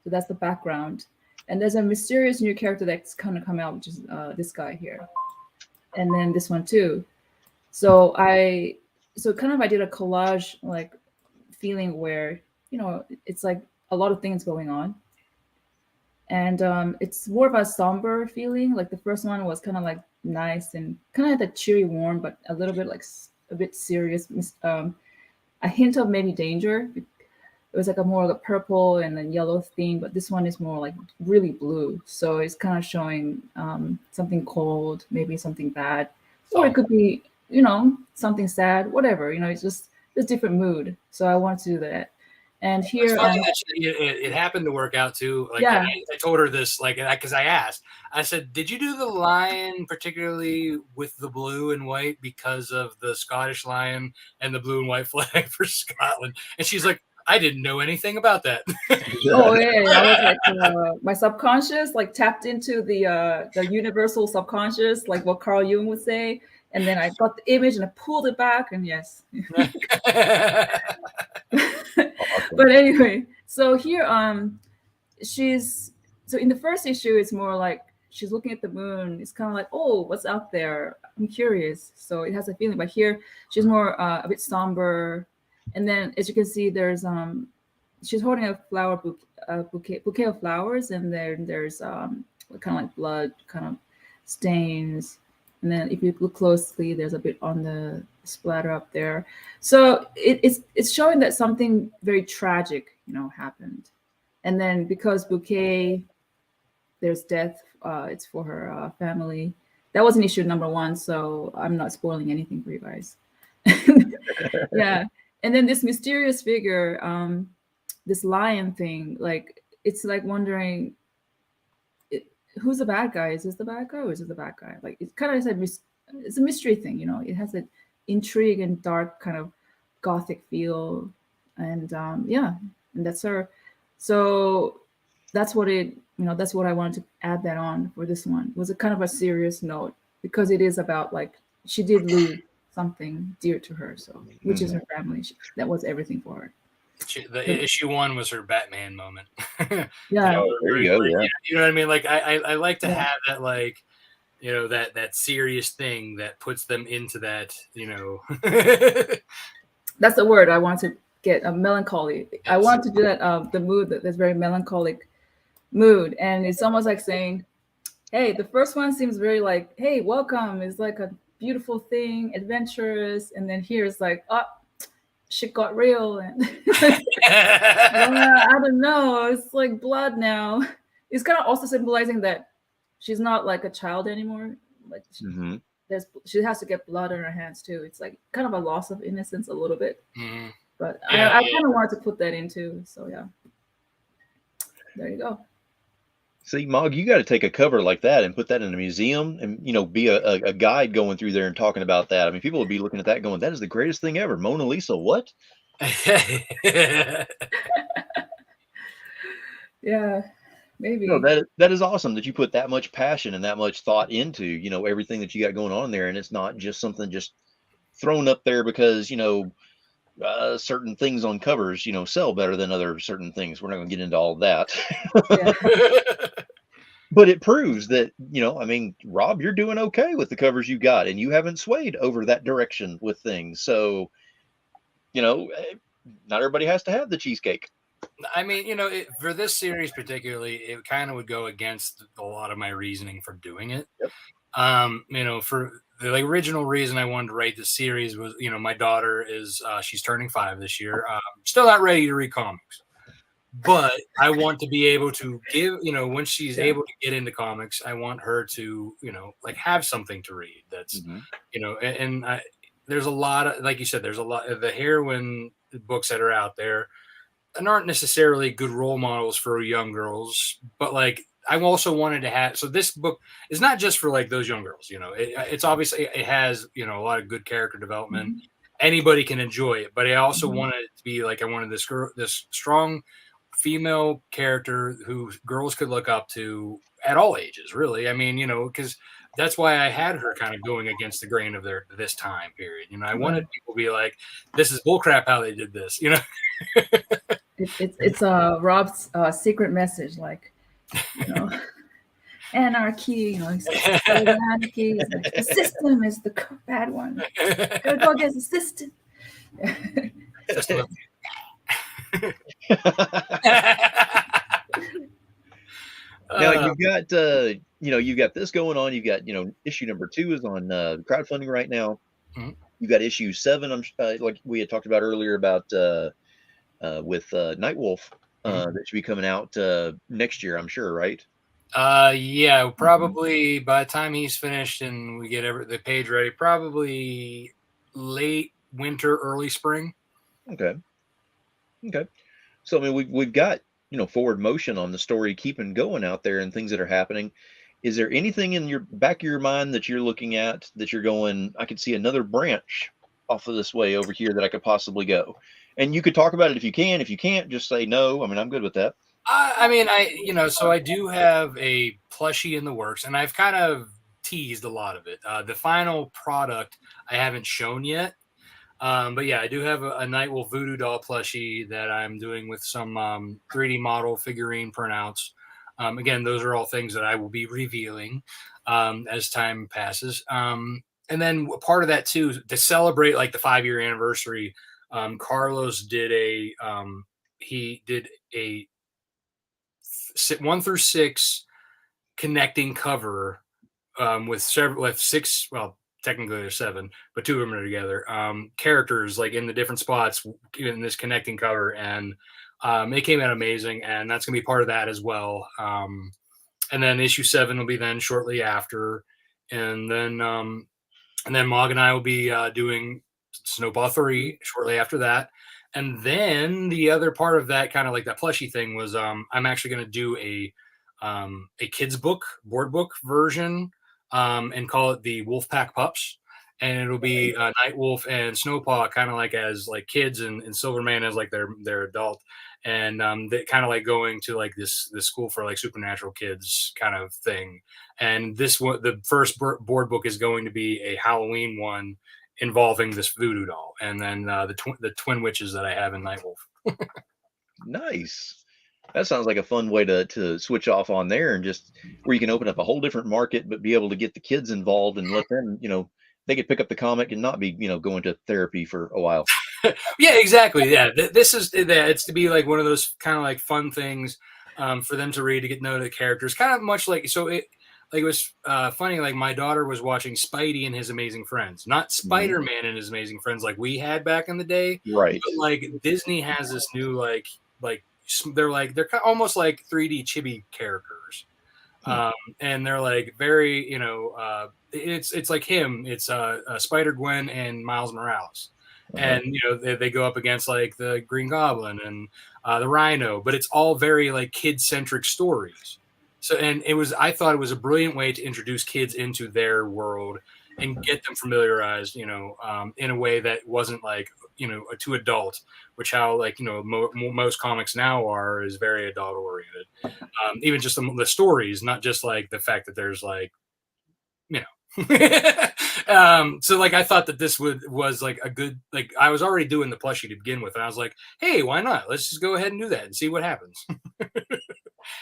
So that's the background. And there's a mysterious new character that's kind of come out, which is this guy here. And then this one too. So I did a collage like feeling where, you know, it's like a lot of things going on. And it's more of a somber feeling. Like the first one was kind of like nice and kind of like cheery, warm, but a little bit like a bit serious. A hint of maybe danger. It was like a more like a purple and then yellow theme, but this one is more like really blue. So it's kind of showing something cold, maybe something bad, or it could be, you know, something sad, whatever. You know, it's just a different mood. So I wanted to do that. And here, it happened to work out too. Like yeah. I told her this, like, because I asked, I said, "Did you do the lion particularly with the blue and white because of the Scottish lion and the blue and white flag for Scotland?" And she's like, "I didn't know anything about that." Oh yeah, I was like my subconscious like tapped into the universal subconscious, like what Carl Jung would say, and then I got the image and I pulled it back, and yes. But anyway, so here she's so in the first issue it's more like she's looking at the moon. It's kind of like, oh, what's out there? I'm curious. So it has a feeling, but here she's more a bit somber. And then as you can see, there's she's holding a flower bouquet of flowers, and then there's kind of like blood kind of stains. And then if you look closely, there's a bit on the splatter up there. So it's showing that something very tragic, you know, happened. And then because bouquet, there's death. It's for her family. That was an issue number 1, so I'm not spoiling anything for you guys. Yeah. And then this mysterious figure, this lion thing, like it's like wondering, who's the bad guy? Is this the bad guy or is it the bad guy? Like it's kind of it's a mystery thing, you know. It has an intrigue and dark kind of gothic feel, and yeah, and that's her. So that's what that's what I wanted to add that on for this one. It was a kind of a serious note because it is about like she did lose something dear to her, so which is her family. That was everything for her. Issue 1 was her Batman moment. Yeah. There you go. Yeah. You know what I mean? Like I like to have that, like, you know, that serious thing that puts them into that, you know. That's the word I want to get, a melancholy. Yes. I want to do that, the mood, that's very melancholic mood. And it's almost like saying, hey, the first one seems very like, hey, welcome. It's like a beautiful thing, adventurous. And then here it's like, oh, shit got real. And I don't know. It's like blood now. It's kind of also symbolizing that she's not like a child anymore. Like she has to get blood on her hands too. It's like kind of a loss of innocence a little bit. But I kind of wanted to put that into. So yeah, there you go. See, Mog, you got to take a cover like that and put that in a museum and, you know, be a guide going through there and talking about that. I mean, people would be looking at that going, that is the greatest thing ever. Mona Lisa, what? Yeah, maybe. No, that is awesome that you put that much passion and that much thought into, you know, everything that you got going on there. And it's not just something just thrown up there because, you know, certain things on covers, you know, sell better than other certain things. We're not going to get into all of that. But it proves that, you know, I mean, Rob, you're doing okay with the covers you got, and you haven't swayed over that direction with things. So, you know, not everybody has to have the cheesecake. I mean, you know, for this series particularly, it kind of would go against a lot of my reasoning for doing it. Yep. You know, for the original reason I wanted to write this series was, you know, my daughter is she's turning 5 this year. Still not ready to read comics, but I want to be able to give, you know, when she's able to get into comics, I want her to, you know, like have something to read that's, you know, and there's a lot of, like you said, there's a lot of the heroine books that are out there and aren't necessarily good role models for young girls, but like I also wanted to have, so this book is not just for like those young girls, you know, it's obviously, it has, you know, a lot of good character development. Anybody can enjoy it, but I also wanted it to be like, I wanted this strong female character who girls could look up to at all ages, really. I mean, because that's why I had her kind of going against the grain of this time period. I wanted people to be like, this is bullcrap how they did this, It's Rob's secret message, like, anarchy, anarchy. Like, the system is the bad one. Gotta go against the system. Now you've got this going on. You've got issue number 2 is on crowdfunding right now. Mm-hmm. You've got issue 7. Like we had talked about earlier about with Nightwolf that should be coming out next year, I'm sure, right? Yeah, probably by the time he's finished and we get the page ready, probably late winter, early spring. Okay. So I mean, we've got forward motion on the story, keeping going out there, and things that are happening. Is there anything in your back of your mind that you're looking at that you're going, I could see another branch off of this way over here that I could possibly go? And you could talk about it if you can. If you can't, just say no. I mean, I'm good with that. I mean, so I do have a plushie in the works, and I've kind of teased a lot of it. The final product I haven't shown yet. But yeah, I do have a Nightwolf voodoo doll plushie that I'm doing with some 3D model figurine printouts. Again, those are all things that I will be revealing as time passes. And then part of that too, to celebrate like the 5-year anniversary, Carlos did a 1 through 6 connecting cover with 6. Well, technically there's 7, but 2 of them are together. Characters like in the different spots in this connecting cover, and it came out amazing, and that's gonna be part of that as well. And then issue 7 will be then shortly after, and then Mog and I will be doing Snowpaw 3 shortly after that. And then the other part of that, kind of like that plushie thing, was I'm actually going to do a kids book, board book version, and call it the Wolfpack Pups. And it'll be Nightwolf and Snowpaw kind of like as like kids, and Silverman as like their adult, and they kind of like going to like this school for like supernatural kids kind of thing. And the first board book is going to be a Halloween one involving this voodoo doll, and then the twin witches that I have in Nightwolf. Nice. That sounds like a fun way to switch off on there, and just where you can open up a whole different market, but be able to get the kids involved and let them, they could pick up the comic and not be, going to therapy for a while. Yeah, exactly. Yeah, this is it's to be like one of those kind of like fun things for them to read, to get to know the characters. Kind of much like, so it was funny. Like my daughter was watching Spidey and His Amazing Friends, not Spider-Man and His Amazing Friends like we had back in the day. Right. But like Disney has this new like they're almost like 3D chibi characters. And they're like very, it's like him. It's Spider-Gwen and Miles Morales. And they go up against like the Green Goblin and the Rhino, but it's all very like kid-centric stories. So, and I thought it was a brilliant way to introduce kids into their world and get them familiarized, in a way that wasn't like, too adult, which how like, most comics now is very adult oriented. Even just the stories, not just like the fact that there's like, so like I thought that this was like a good, like I was already doing the plushie to begin with, and I was like, hey, why not? Let's just go ahead and do that and see what happens.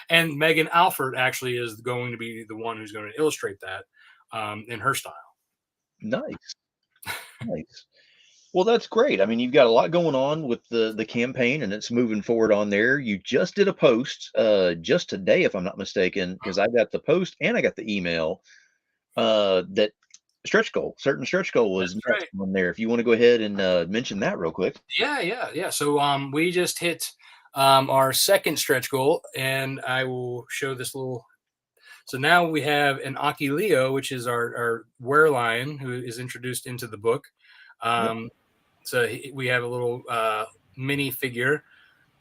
And Megan Alford actually is going to be the one who's going to illustrate that in her style. Nice. Well, that's great. I mean, you've got a lot going on with the campaign, and it's moving forward on there. You just did a post just today, if I'm not mistaken, because I got the post and I got the email that certain stretch goal was right on there. If you want to go ahead and mention that real quick. Yeah. So we just hit our second stretch goal, and I will show this little. So now we have an Aki Leo, which is our werelion, who is introduced into the book. So we have a little mini figure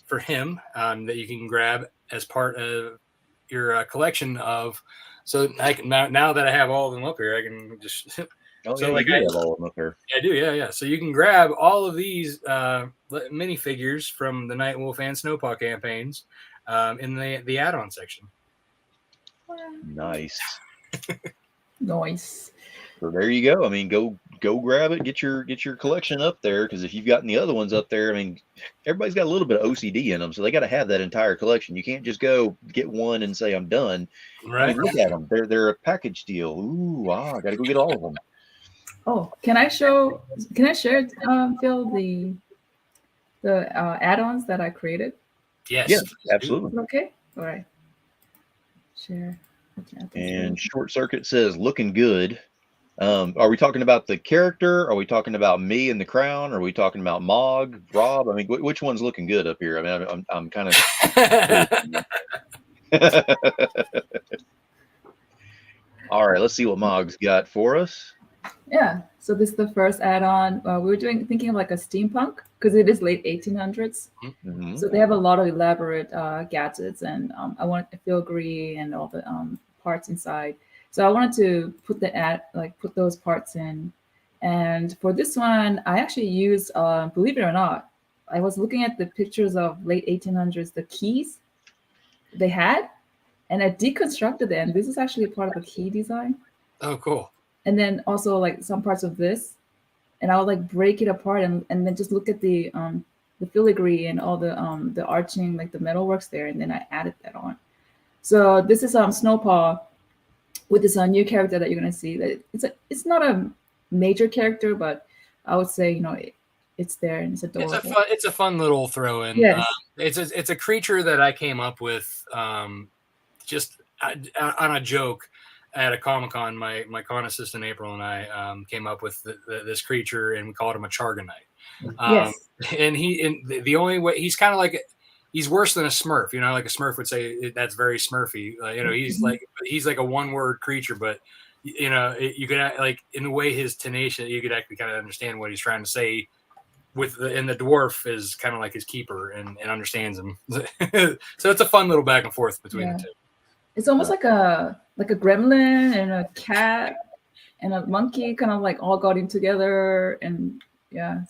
for him that you can grab as part of your collection of. So I can now that I have all of them up here, I can just. Oh, so yeah, like I have all of them up here. I do, yeah. So you can grab all of these minifigures from the Nightwolf and Snowpaw campaigns in the add-on section. Nice. Nice. So there you go. I mean, go grab it. Get your collection up there, because if you've gotten the other ones up there, I mean, everybody's got a little bit of OCD in them, so they got to have that entire collection. You can't just go get one and say I'm done. Right. I mean, look at them. They're a package deal. Ooh, wow! I got to go get all of them. Oh, can I share, Phil, the add-ons that I created? Yes. Yeah, absolutely. Okay. All right. Share. Okay, And Short Circuit says, looking good. Are we talking about the character? Are we talking about me and the crown? Are we talking about Mog, Rob? I mean, which one's looking good up here? I mean, I'm kind of. All right, let's see what Mog's got for us. Yeah. So this is the first add-on. We were thinking of like a steampunk, because it is late 1800s. Mm-hmm. So they have a lot of elaborate gadgets, and I want filigree and all the parts inside. So I wanted to put those parts in. And for this one, I actually used, believe it or not, I was looking at the pictures of late 1800s, the keys they had, and I deconstructed them. And this is actually part of a key design. Oh, cool. And then also like some parts of this, and I would like break it apart and then just look at the filigree and all the arching, like the metalworks there, and then I added that on. So this is Snowpaw with this new character that you're gonna see. That it's not a major character, but I would say it's there and it's adorable. It's a fun little throw in. Yes. It's a creature that I came up with just on a joke at a Comic-Con. My con assistant April and I came up with this creature, and we called him a Charganite. Yes. And the only way he's kind of like, he's worse than a Smurf. Like a Smurf would say that's very Smurfy. He's like a one-word creature, but you could like, in the way his tenacious, you could actually kind of understand what he's trying to say. And the dwarf is kind of like his keeper and understands him. So it's a fun little back and forth between the two. It's almost like a gremlin and a cat and a monkey kind of like all got in together, and and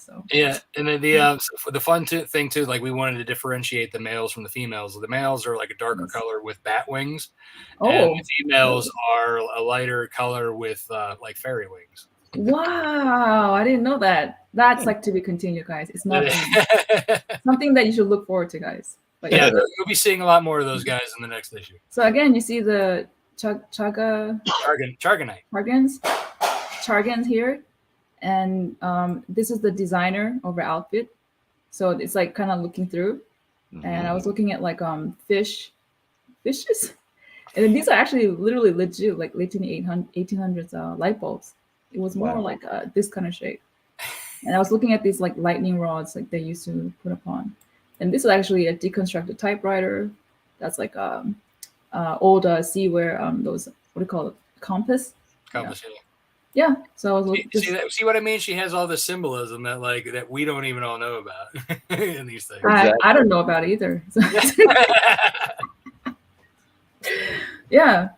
then the fun thing too, like we wanted to differentiate the males from the females. The males are like a darker color with bat wings, and the females are a lighter color with like fairy wings. Wow, I didn't know that. That's like to be continued, guys. It's not something that you should look forward to, guys. But yeah, you'll be seeing a lot more of those guys in the next issue. So again, you see the Chargans here, and this is the designer over outfit. So it's like kind of looking through, and I was looking at like fishes, and then these are actually literally legit, like late 1800s light bulbs. It was more like this kind of shape, and I was looking at these like lightning rods, like they used to put upon. And this is actually a deconstructed typewriter. That's like old seaware, those, what do you call it? Compass. Yeah. So I was looking. See what I mean? She has all the symbolism that we don't even all know about in these things. I don't know about it either. Yeah.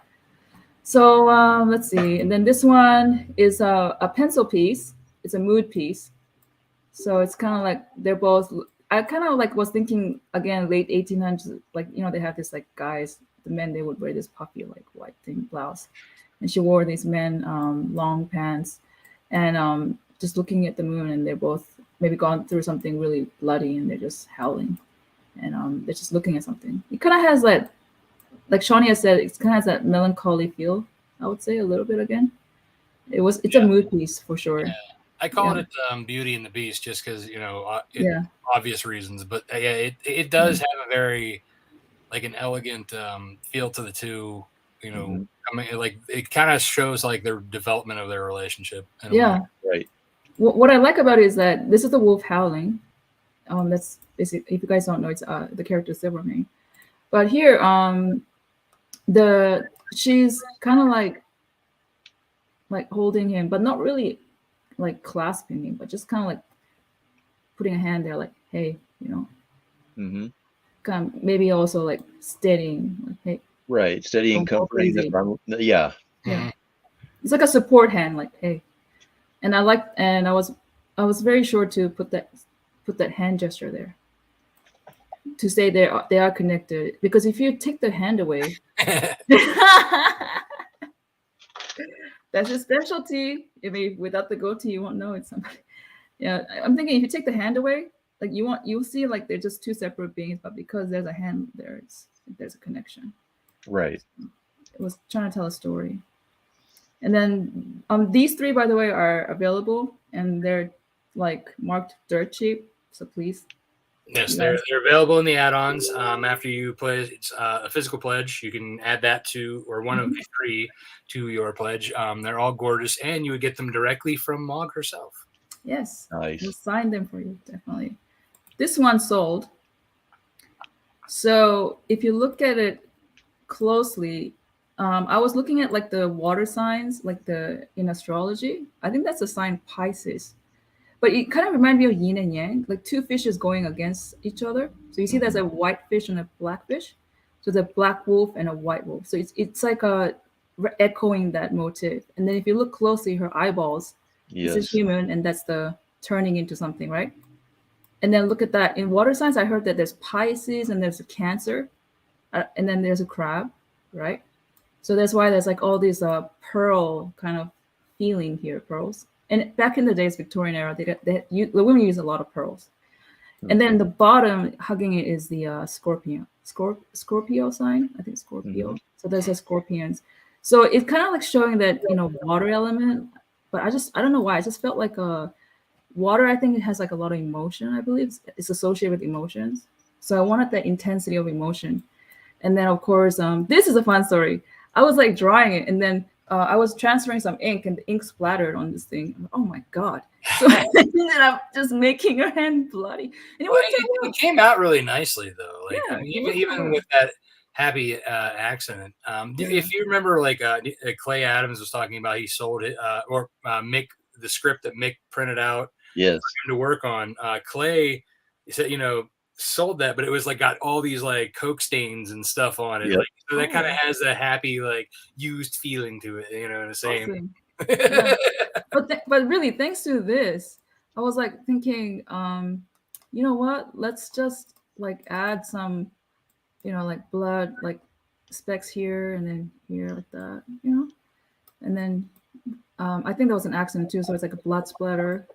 So let's see. And then this one is a pencil piece. It's a mood piece. So it's kind of like they're both. I kind of like was thinking again, late 1800s, like, they have this like guys, the men, they would wear this puffy like white thing blouse, and she wore these men long pants, and just looking at the moon, and they're both maybe gone through something really bloody, and they're just howling, and they're just looking at something. It kind of has that, like Shania said, it kind of has that melancholy feel, I would say, a little bit again. It's a mood piece for sure. Yeah. I call it Beauty and the Beast just because, obvious reasons. But it does have a very, like, an elegant feel to the two, I mean, like, it kind of shows, like, their development of their relationship. Right. What I like about it is that this is the wolf howling. That's basically, if you guys don't know, it's the character Silvermane. But here, she's kind of like holding him, but not really like clasping him, but just kind of like putting a hand there, like, hey, kind of maybe also like steadying, like, hey, right, steadying, comforting. Yeah. It's like a support hand, like, hey. And I was very sure to put that hand gesture there. to say they are connected, because if you take the hand away, that's a specialty. I mean, without the goatee, you won't know it's somebody. Yeah, I'm thinking if you take the hand away, like you'll see like they're just two separate beings, but because there's a hand there, there's a connection. Right. It was trying to tell a story. And then these three, by the way, are available, and they're like marked dirt cheap. So please. Yes, they're available in the add-ons. After you pledge a physical pledge, you can add that to, or one of the three to your pledge. They're all gorgeous, and you would get them directly from Mog herself. Yes. Nice. We'll sign them for you, definitely. This one sold. So if you look at it closely, I was looking at like the water signs, like in astrology. I think that's a sign Pisces. But it kind of reminds me of yin and yang, like two fishes going against each other. So you see there's a white fish and a black fish. So the black wolf and a white wolf. So it's like echoing that motif. And then if you look closely, her eyeballs, Yes. this is human, and that's the turning into something, right? And then look at that. In water signs, I heard that there's Pisces and there's a Cancer, and then there's a crab, right? So that's why there's like all these pearl kind of feeling here, pearls. And back in the days, Victorian era, the women use a lot of pearls. And then the bottom hugging it is the Scorpio sign. I think Scorpio. So there's a scorpions. So it's kind of like showing that, water element. But I don't know why. I just felt like water, I think it has like a lot of emotion, I believe. It's associated with emotions. So I wanted that intensity of emotion. And then, of course, this is a fun story. I was like drawing it, and then I was transferring some ink, and the ink splattered on this thing. Like, oh my God. So I ended up just making her hand bloody. And it came out really nicely, though. Like, Yeah, even with that happy accident. If you remember, like Clay Adams was talking about, he sold it, or Mick, the script that Mick printed out Yes. for him to work on. Clay said, sold that, but it was like got all these like Coke stains and stuff on it. Yep. Like, so that kind of has a happy, like used feeling to it, the same. Yeah. But really, thanks to this, I was like thinking, you know what? Let's just like add some, like blood, like specks here and then here like that, and then I think that was an accident too, so it's like a blood splatter,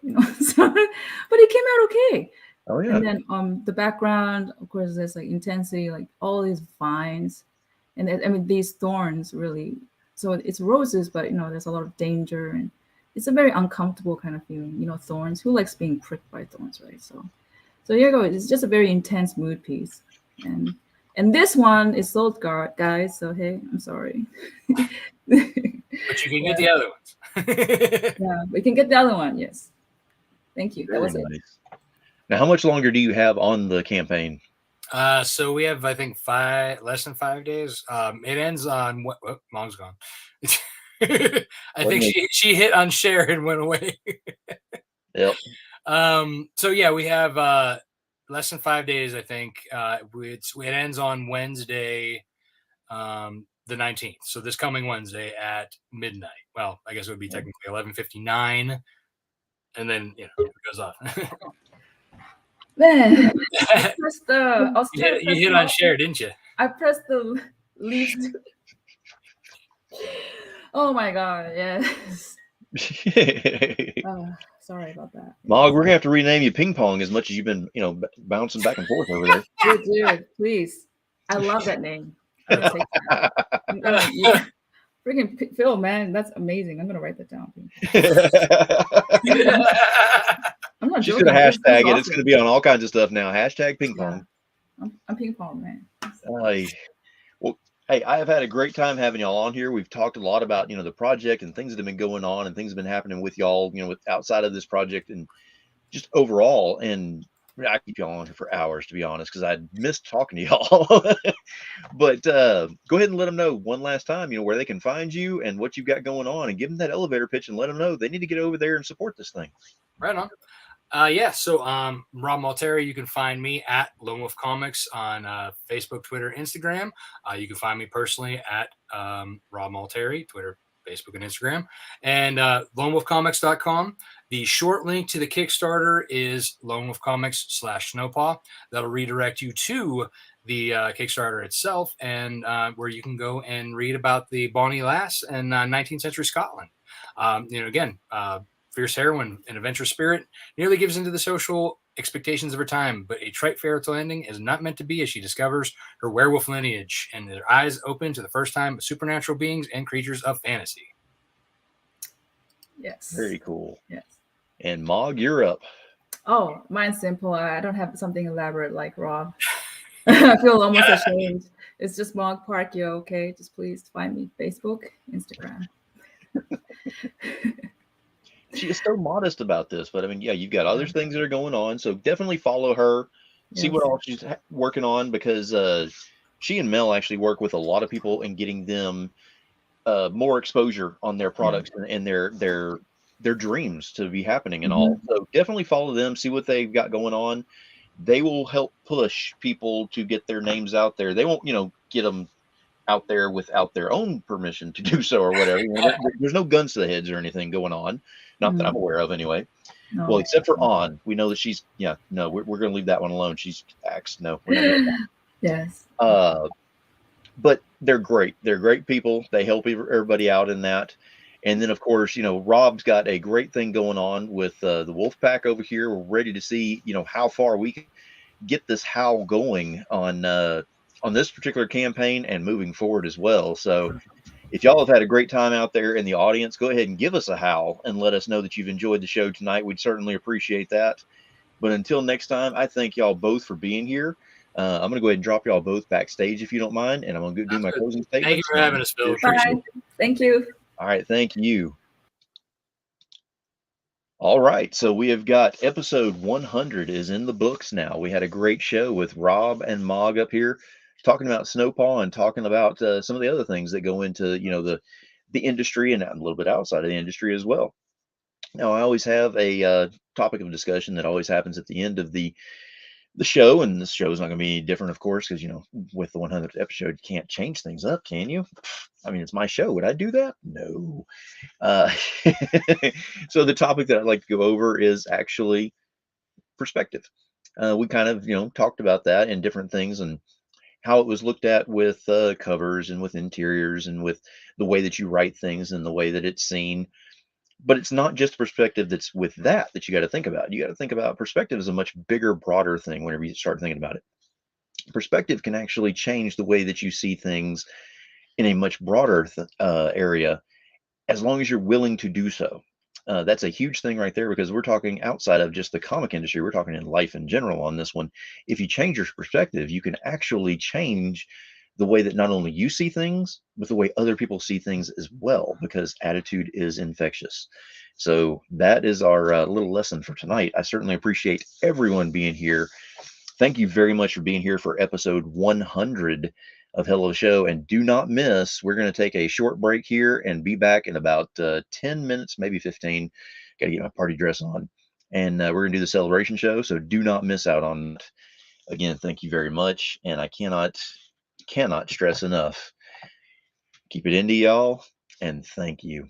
so, but it came out okay. Oh yeah. And then the background, of course, there's like intensity, like all these vines, and I mean these thorns really. So it's roses, but there's a lot of danger, and it's a very uncomfortable kind of feeling. Thorns. Who likes being pricked by thorns, right? So here you go. It's just a very intense mood piece, and this one is sold, guys. So hey, I'm sorry. But you can get the other ones. Yeah, we can get the other one. Yes. Thank you. That was Very it. nice. Now, how much longer do you have on the campaign? So we have, I think, less than 5 days. It ends on what? Oh, Mom's gone. I think she hit on share and went away. Yep. So yeah, we have less than 5 days. I think it ends on Wednesday, the 19th. So this coming Wednesday at midnight. Well, I guess it would be technically 11:59, and then it goes off. Man, you hit on share, didn't you? I pressed the least. Oh my God! Yes. Sorry about that. Mog, we're gonna have to rename you Ping Pong as much as you've been, bouncing back and forth over there. Dude, please. I love that name. I'm gonna take that. Freaking Phil, man, that's amazing. I'm gonna write that down. I'm not She's joking. gonna hashtag it. Awesome. It's gonna be on all kinds of stuff now. Hashtag Ping Pong. Yeah. I'm Ping Pong, man. Well, hey, I have had a great time having y'all on here. We've talked a lot about, the project and things that have been going on and things that have been happening with y'all, with outside of this project and just overall. And I keep y'all on here for hours, to be honest, because I missed talking to y'all. But go ahead and let them know one last time, where they can find you and what you've got going on, and give them that elevator pitch and let them know they need to get over there and support this thing. Right on. So Rob Multari, you can find me at Lone Wolf Comics on Facebook, Twitter, Instagram. You can find me personally at Rob Multari, Twitter, Facebook and Instagram, and lonewolfcomics.com. The short link to the Kickstarter is lonewolfcomics/snowpaw. That'll redirect you to the Kickstarter itself, and where you can go and read about the Bonnie Lass in 19th century Scotland. Again, fierce heroine and adventurous spirit nearly gives into the social expectations of her time, but a trite fairy tale ending is not meant to be as she discovers her werewolf lineage and their eyes open to the first time of supernatural beings and creatures of fantasy. Yes. Very cool. Yes. And Mog, you're up. Oh, mine's simple. I don't have something elaborate like Rob. I feel almost ashamed. It's just Mog Park, yo. Okay, just please find me Facebook, Instagram. She is so modest about this, but I mean, yeah, you've got other things that are going on, so definitely follow her. See what all she's working on, because she and Mel actually work with a lot of people in getting them more exposure on their products and their dreams to be happening and all. So definitely follow them, see what they've got going on. They will help push people to get their names out there. They won't, get them out there without their own permission to do so or whatever. There's no guns to the heads or anything going on, not that I'm aware of anyway. No. Well, except for On. We know that she's, we're going to leave that one alone. She's axed. No, we're not doing that. Yes. But they're great. They're great people. They help everybody out in that. And then, of course, Rob's got a great thing going on with the Wolf Pack over here. We're ready to see, how far we can get this howl going on this particular campaign and moving forward as well. So if y'all have had a great time out there in the audience, go ahead and give us a howl and let us know that you've enjoyed the show tonight. We'd certainly appreciate that. But until next time, I thank y'all both for being here. I'm going to go ahead and drop y'all both backstage if you don't mind, and I'm going to do my closing statement. Thank you for having us, Bill. Bye. Thank you. All right. Thank you. All right. So we have got episode 100 is in the books now. We had a great show with Rob and Mog up here talking about Snowpaw and talking about some of the other things that go into, the industry and a little bit outside of the industry as well. Now, I always have a topic of discussion that always happens at the end of the show, and this show is not going to be any different, of course, because with the 100th episode, you can't change things up, can you? I mean, it's my show. Would I do that? No. So the topic that I'd like to go over is actually perspective. We kind of talked about that and different things and how it was looked at with covers and with interiors and with the way that you write things and the way that it's seen. But it's not just perspective that's with that you got to think about. You got to think about perspective is a much bigger, broader thing whenever you start thinking about it. Perspective can actually change the way that you see things in a much broader area, as long as you're willing to do so. That's a huge thing right there, because we're talking outside of just the comic industry. We're talking in life in general on this one. If you change your perspective, you can actually change the way that not only you see things, but the way other people see things as well, because attitude is infectious. So that is our little lesson for tonight. I certainly appreciate everyone being here. Thank you very much for being here for episode 100 of Hello Show. And do not miss, we're going to take a short break here and be back in about 10 minutes, maybe 15. Got to get my party dress on. And we're going to do the celebration show. So do not miss out on it. Again, thank you very much. And I cannot stress enough. Keep it indie, y'all, and thank you.